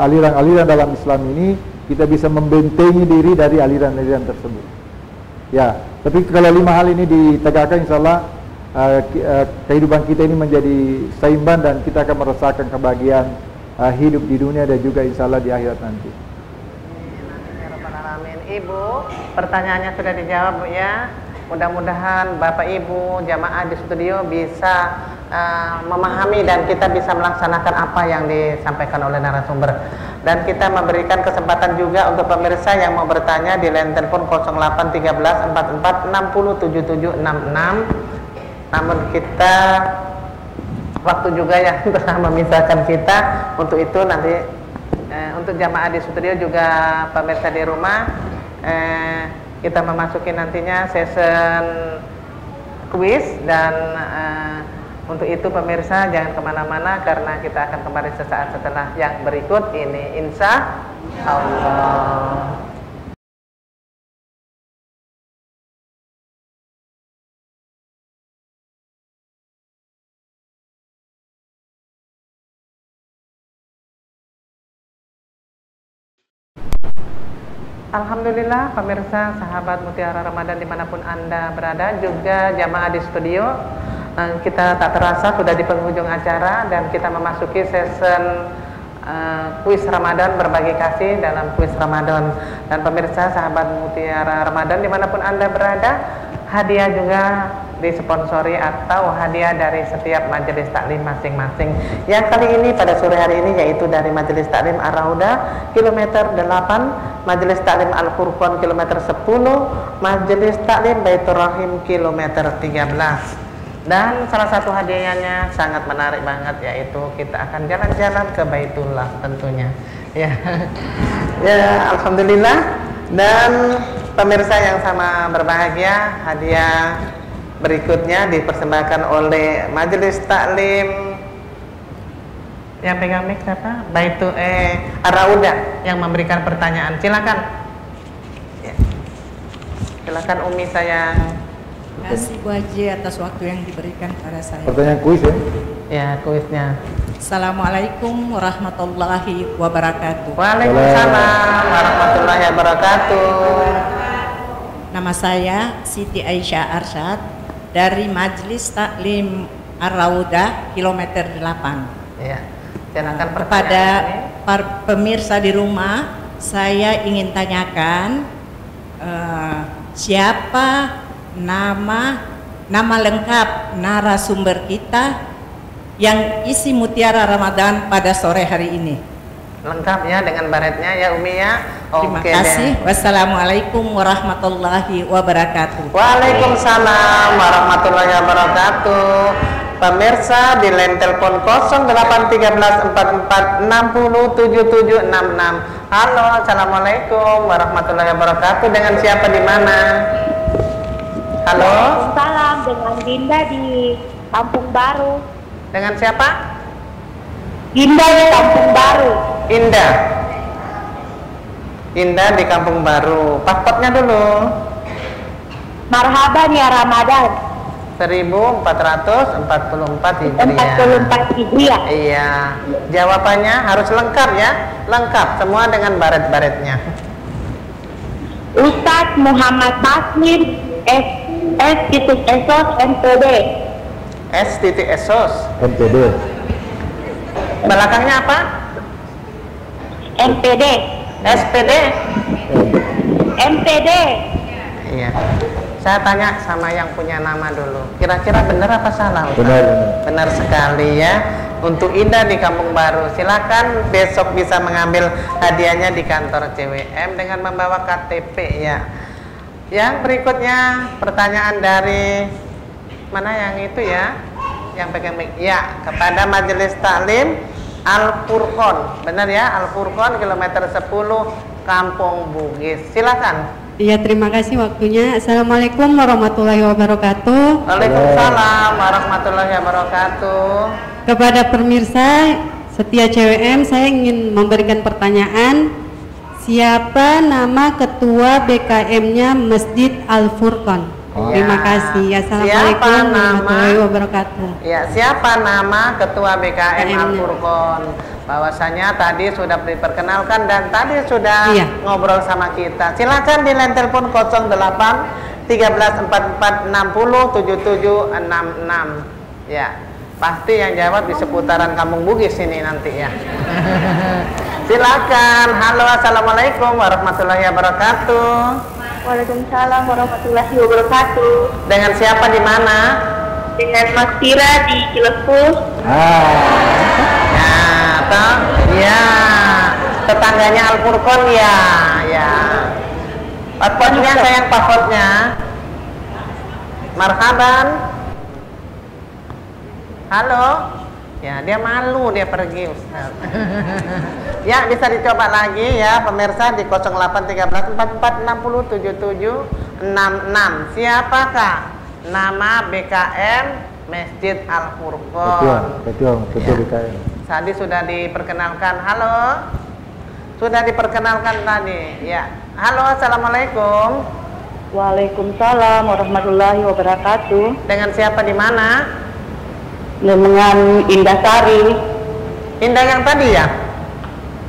aliran-aliran dalam Islam ini, kita bisa membentengi diri dari aliran-aliran tersebut. Ya, tapi kalau 5 hal ini ditegakkan, insya Allah kehidupan kita ini menjadi seimbang dan kita akan merasakan kebahagiaan hidup di dunia dan juga insya Allah di akhirat nanti. Ibu, pertanyaannya sudah dijawab Bu ya. Mudah-mudahan Bapak Ibu jamaah di studio bisa memahami dan kita bisa melaksanakan apa yang disampaikan oleh narasumber. Dan kita memberikan kesempatan juga untuk pemirsa yang mau bertanya di line telepon 0813 44 60 77 66. Namun kita waktu juga yang telah memisahkan kita. Untuk itu nanti untuk jamaah di studio juga pemirsa di rumah, kita memasuki nantinya session kuis. Dan untuk itu pemirsa jangan kemana-mana, karena kita akan kembali sesaat setelah yang berikut ini, insya Allah. Alhamdulillah pemirsa sahabat Mutiara Ramadan dimanapun Anda berada, juga jamaah di studio, kita tak terasa sudah di penghujung acara dan kita memasuki session kuis Ramadan, berbagi kasih dalam kuis Ramadan. Dan pemirsa sahabat Mutiara Ramadan dimanapun Anda berada, hadiah juga disponsori atau hadiah dari setiap majelis taklim masing-masing. Yang kali ini pada sore hari ini yaitu dari Majelis Taklim Ar-Rauda kilometer 8, Majelis Taklim Al-Furqan kilometer 10, Majelis Taklim Baitur Rahim kilometer 13. Dan salah satu hadiahnya sangat menarik banget, yaitu kita akan jalan-jalan ke Baitullah tentunya. Ya, ya alhamdulillah. Dan pemirsa yang sama berbahagia, hadiah berikutnya dipersembahkan oleh Majelis Taklim. Yang pegang mic siapa? Baitul Ar-Raudah yang memberikan pertanyaan. Silakan. Ya. Silakan Umi sayang. Terima kasih Bu Haji atas waktu yang diberikan pada saya. Pertanyaan kuis ya? Ya, kuisnya. Assalamualaikum warahmatullahi wabarakatuh. Waalaikumsalam warahmatullahi wabarakatuh. Nama saya Siti Aisyah Arsyad dari Majelis Taklim Ar-Raudah kilometer 8. Ya. Silakan Kepada para pemirsa di rumah, saya ingin tanyakan siapa nama lengkap narasumber kita yang isi Mutiara Ramadan pada sore hari ini. Lengkap ya dengan baretnya ya Umi ya. Terima kasih. Wassalamualaikum warahmatullahi wabarakatuh. Waalaikumsalam warahmatullahi wabarakatuh. Pemirsa di line telepon 081344607766. Halo, assalamualaikum warahmatullahi wabarakatuh. Dengan siapa di mana? Halo. Waalaikumsalam, dengan Dinda di Kampung Baru. Dengan siapa? Dinda di Kampung Baru. Indah. Indah di Kampung Baru. Paspornya dulu. Marhaban ya Ramadan. 1444 Hijriah. 44 Hijriah. Iya. Jawabannya harus lengkap ya. Lengkap semua dengan baret-baretnya. Ustadz Muhammad Taslim S.Esos MPD. S.Esos. MPD. Belakangnya apa? MPD. SPD. MPD. Iya. Saya tanya sama yang punya nama dulu. Kira-kira benar apa salah? Ustaz? Benar. Benar sekali ya. Untuk Indah di Kampung Baru, silakan besok bisa mengambil hadiahnya di kantor CWM dengan membawa KTP ya. Yang berikutnya pertanyaan dari mana yang itu ya? Yang pegang mic. Ya, kepada Majelis Taklim Al-Furqon. Benar ya? Al-Furqon kilometer 10 Kampung Bugis. Silakan. Iya, terima kasih waktunya. Assalamualaikum warahmatullahi wabarakatuh. Waalaikumsalam warahmatullahi wabarakatuh. Kepada pemirsa setia CWM, saya ingin memberikan pertanyaan. Siapa nama ketua BKM-nya Masjid Al-Furqon? Terima kasih. Assalamualaikum warahmatullahi wabarakatuh. Ya, siapa nama ketua BKM Al-Furqon? Bahwasanya tadi sudah diperkenalkan dan tadi sudah ngobrol sama kita. Silakan di line telepon 08 1344 60 7766. Ya, pasti yang jawab di seputaran Kampung Bugis ini nanti ya. Silakan. Halo, assalamualaikum warahmatullahi wabarakatuh. Waalaikumsalam warahmatullahi wabarakatuh. Dengan siapa di mana? Dengan Mas Tira di Cilepus. Ya, tetangganya Al-Furqon ya, ya. Paspornya sayang, paspornya. Marhaban. Halo. Ya, dia malu, dia pergi Ustaz. Ya, bisa dicoba lagi ya pemirsa di 081344607766. Siapakah nama BKM Masjid Al-Furqon? Ketua BKM. Tadi sudah diperkenalkan. Halo. Sudah diperkenalkan tadi. Ya. Halo, assalamualaikum. Waalaikumsalam warahmatullahi wabarakatuh. Dengan siapa di mana? Dengan Indah Sari. Indah yang tadi ya?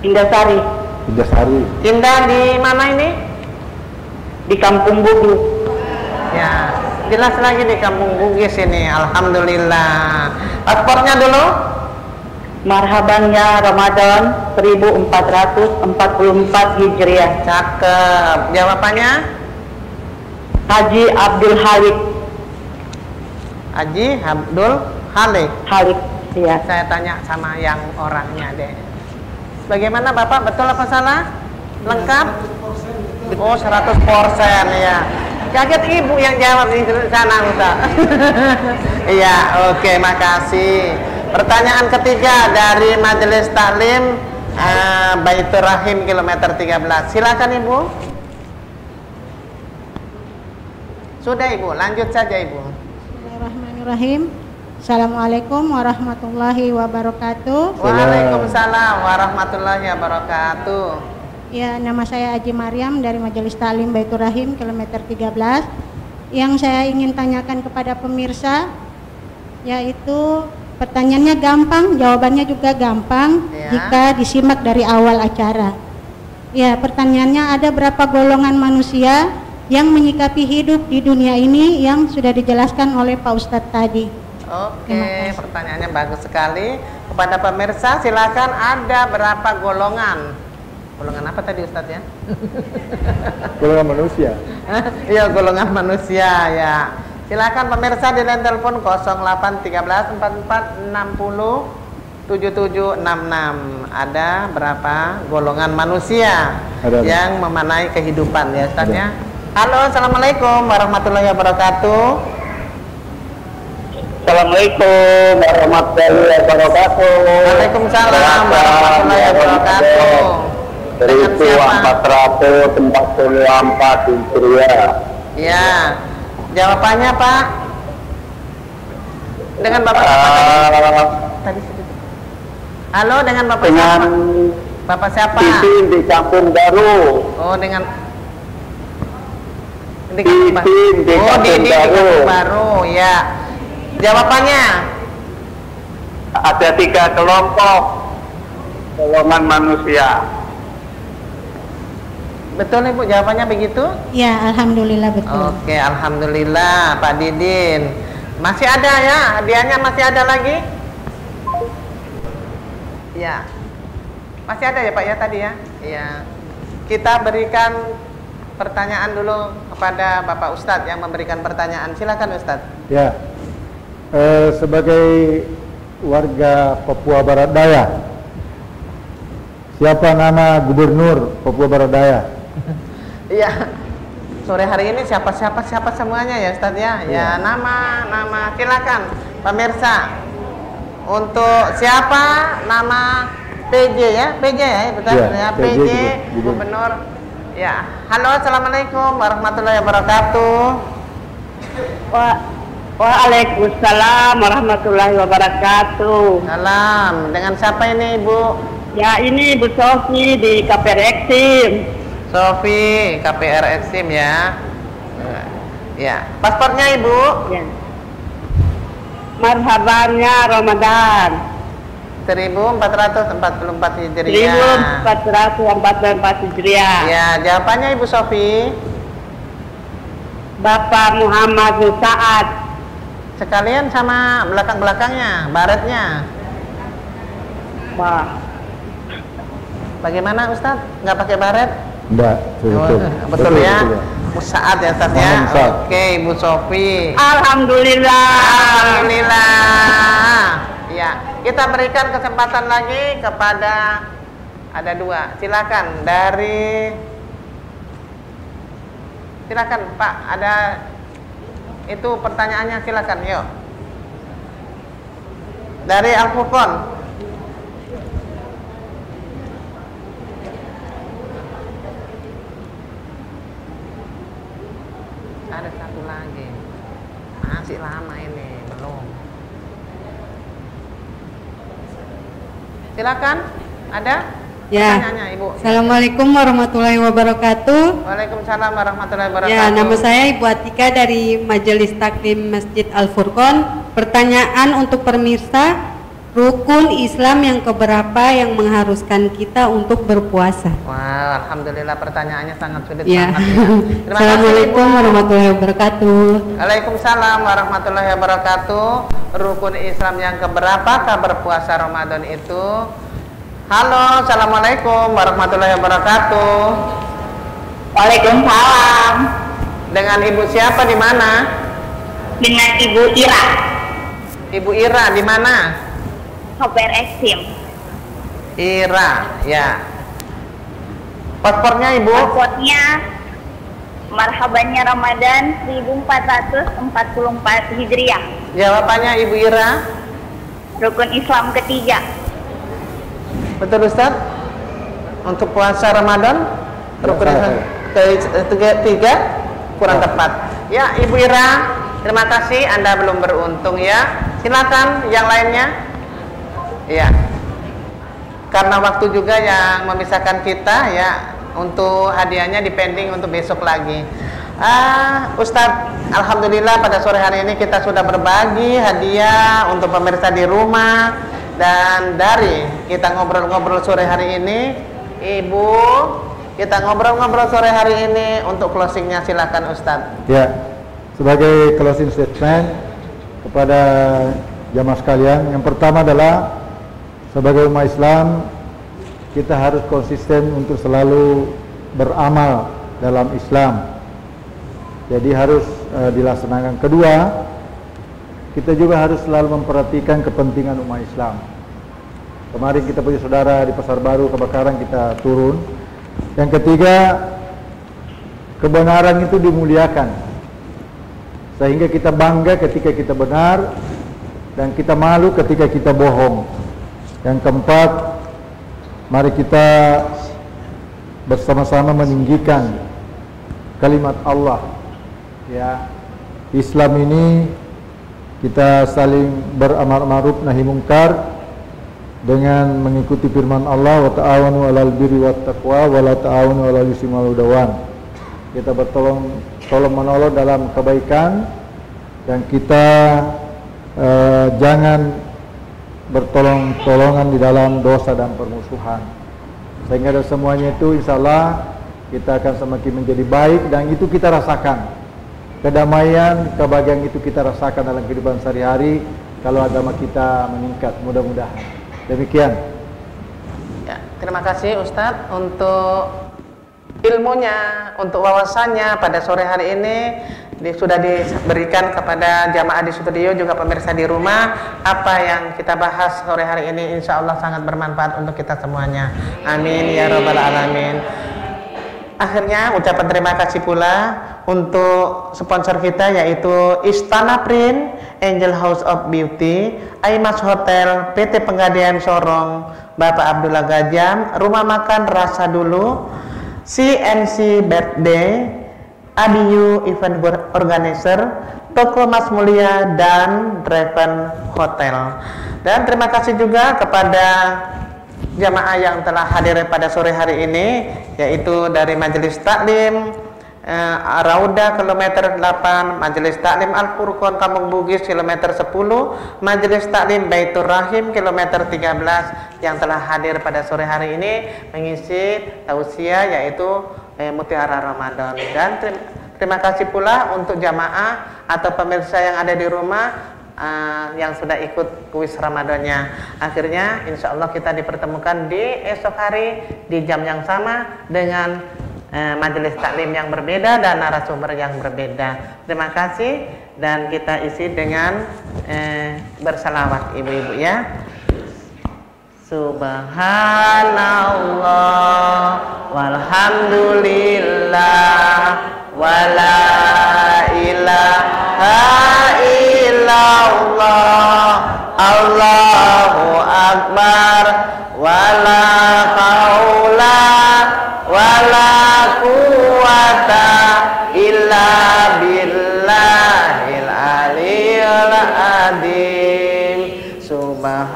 Indah Sari. Indah Sari. Indah di mana ini? Di Kampung Bugis. Ya, jelas lagi di Kampung Bugis ini. Alhamdulillah. Paspornya dulu. Marhabannya Ramadan 1444 Hijriah. Cakep. Jawabannya? Haji Abdul Halik. Haji Abdul Halik. Halik, iya. Saya tanya sama yang orangnya deh. Bagaimana Bapak, betul apa salah? Lengkap? Oh, 100% ya. Kaget ibu yang jawab di sana Ustaz. Iya, oke, makasih. Pertanyaan ketiga dari Majelis Taklim Baitur Rahim kilometer 13. Silakan Ibu. Sudah Ibu, lanjut saja Ibu. Bismillahirrahmanirrahim. Assalamualaikum warahmatullahi wabarakatuh. Waalaikumsalam warahmatullahi wabarakatuh. Ya, nama saya Aji Maryam dari Majelis Ta'lim Baitur Rahim kilometer 13. Yang saya ingin tanyakan kepada pemirsa yaitu pertanyaannya gampang, jawabannya juga gampang jika disimak dari awal acara. Ya, pertanyaannya ada berapa golongan manusia yang menyikapi hidup di dunia ini yang sudah dijelaskan oleh Pak Ustadz tadi. Oke, pertanyaannya bagus sekali. Kepada pemirsa silakan, ada berapa golongan? Golongan apa tadi Ustadz ya? Golongan manusia. Iya, golongan manusia ya. Silakan pemirsa di line telepon 0813 44 60 7766. Ada berapa golongan manusia yang memanai kehidupan ya Ustaz ya? Halo, assalamualaikum warahmatullahi wabarakatuh. Assalamualaikum warahmatullahi wabarakatuh. Waalaikumsalam warahmatullahi wabarakatuh. Dari itu 444 Hijriah. Ya, jawabannya Pak. Dengan Bapak tadi. Halo, dengan Bapak siapa? Bapak siapa? Titin di Kampung Baru. Oh, dengan Titin di Kampung Baru. Ya. Jawabannya ada 3 kelompok golongan manusia. Betul Ibu, jawabannya begitu? Ya, alhamdulillah betul. Oke, alhamdulillah Pak Didin. Masih ada ya? Hadiahnya masih ada lagi? Ya. Masih ada ya Pak ya tadi ya? Iya. Kita berikan pertanyaan dulu kepada Bapak Ustadz yang memberikan pertanyaan. Silakan Ustadz. Ya. Sebagai warga Papua Barat Daya, siapa nama Gubernur Papua Barat Daya? Iya. Sore hari ini siapa semuanya ya Ustadz ya? Ya, nama silakan pemirsa. Untuk siapa nama PJ ya? PJ ya, betul ya, PJ Gubernur. Ya. Halo, assalamualaikum warahmatullahi wabarakatuh. Waalaikumsalam warahmatullahi wabarakatuh. Salam. Dengan siapa ini Ibu? Ya, ini Ibu Sofi di KPR Eksim. Sofi, KPR Eksim ya. Ya. Paspornya Ibu? Ya. Marhabannya Ramadan 1444 Hijriah. 1444 Hijriah. Ya, jawabannya Ibu Sofi. Bapak Muhammad Saad. Sekalian sama belakang-belakangnya, baretnya. Wah. Bagaimana Ustadz? Nggak pakai baret? Enggak, betul ya. Saat ya Ustadz ya. Oke, Ibu Sofi. Alhamdulillah. Alhamdulillah. Ya, kita berikan kesempatan lagi kepada ada 2. Silakan silakan Pak, ada itu pertanyaannya, silakan yuk. Dari Al-Furqan. Ada satu lagi. Masih lama ini, belum. Silakan, ada Ya. pertanyaannya Ibu. Assalamualaikum warahmatullahi wabarakatuh. Waalaikumsalam warahmatullahi wabarakatuh. Ya, nama saya Ibu Atika dari Majelis Taklim Masjid Al-Furqan. Pertanyaan untuk pemirsa, rukun Islam yang keberapa yang mengharuskan kita untuk berpuasa? Wah, alhamdulillah pertanyaannya sangat sulit Ya. banget. Assalamualaikum warahmatullahi wabarakatuh. Waalaikumsalam warahmatullahi wabarakatuh. Rukun Islam yang keberapakah berpuasa Ramadan itu? Halo, assalamualaikum warahmatullahi wabarakatuh. Waalaikumsalam. Dengan Ibu siapa, di mana? Dengan Ibu Ira. Ibu Ira di mana? KPR Eksim. Ira, ya. Paspornya Ibu? Paspornya Marhabannya Ramadan 1444 Hijriah. Jawabannya Ibu Ira? Rukun Islam ketiga. Betul Ustaz? Untuk puasa Ramadan rukun Islam ketiga kurang tepat. Ya, Ibu Ira, terima kasih, Anda belum beruntung ya. Silakan yang lainnya. Ya. Karena waktu juga yang memisahkan kita ya, untuk hadiahnya dipending untuk besok lagi. Ustadz, alhamdulillah pada sore hari ini kita sudah berbagi hadiah untuk pemirsa di rumah. Dan dari kita ngobrol-ngobrol sore hari ini, Ibu, kita ngobrol-ngobrol sore hari ini, untuk closingnya silakan Ustadz. Ya, sebagai closing statement kepada jamaah sekalian, yang pertama adalah sebagai umat Islam kita harus konsisten untuk selalu beramal dalam Islam. Jadi harus dilaksanakan. Kedua, kita juga harus selalu memperhatikan kepentingan umat Islam. Kemarin kita punya saudara di Pasar Baru kebakaran, kita turun. Yang ketiga, kebenaran itu dimuliakan, sehingga kita bangga ketika kita benar dan kita malu ketika kita bohong. Yang keempat, mari kita bersama-sama meninggikan kalimat Allah. Ya, Islam ini kita saling beramar ma'ruf nahi mungkar dengan mengikuti firman Allah, wa ta'awanu 'alal birri wat taqwa wa la ta'awanu 'alal ismi wal udwan. Kita tolong menolong dalam kebaikan dan kita jangan bertolong-tolongan di dalam dosa dan permusuhan. Sehingga dari semuanya itu insya Allah kita akan semakin menjadi baik, dan itu kita rasakan. Kedamaian, kebahagiaan itu kita rasakan dalam kehidupan sehari-hari kalau agama kita meningkat, mudah-mudahan. Demikian. Ya, terima kasih Ustadz untuk ilmunya, untuk wawasannya pada sore hari ini sudah diberikan kepada jamaah di studio, juga pemirsa di rumah. Apa yang kita bahas sore hari ini insya Allah sangat bermanfaat untuk kita semuanya. Amin ya rabbal alamin. Akhirnya ucapan terima kasih pula untuk sponsor kita, yaitu Istana Print, Angel House of Beauty, Aimas Hotel, PT Penggadaian Sorong, Bapak Abdullah Gajam, Rumah Makan Rasa Dulu, CNC Birthday, ABU Event Organizer, Toko Mas Mulia, dan Draven Hotel. Dan terima kasih juga kepada jamaah yang telah hadir pada sore hari ini, yaitu dari Majelis Taklim Rauda kilometer 8, Majelis Taklim Al-Furqon Kampung Bugis kilometer 10, Majelis Taklim Baitur Rahim kilometer 13 yang telah hadir pada sore hari ini mengisi tausiah, yaitu Mutiara Ramadan. Dan terima kasih pula untuk jamaah atau pemirsa yang ada di rumah yang sudah ikut kuis Ramadannya. Akhirnya insya Allah kita dipertemukan di esok hari di jam yang sama dengan majelis taklim yang berbeda dan narasumber yang berbeda. Terima kasih, dan kita isi dengan bersalawat ibu-ibu ya. Subhanallah walhamdulillah wala ilaha illallah, Allahu akbar, wala haula wala quwata illa billahil aliyil azim. Subhanallah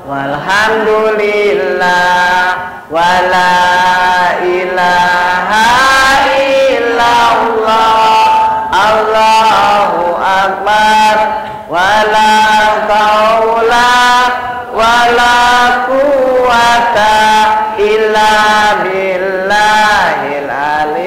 walhamdulillah wala ilaha illallah, Allahu akbar, wala haula wala quwata illa billahil aliyil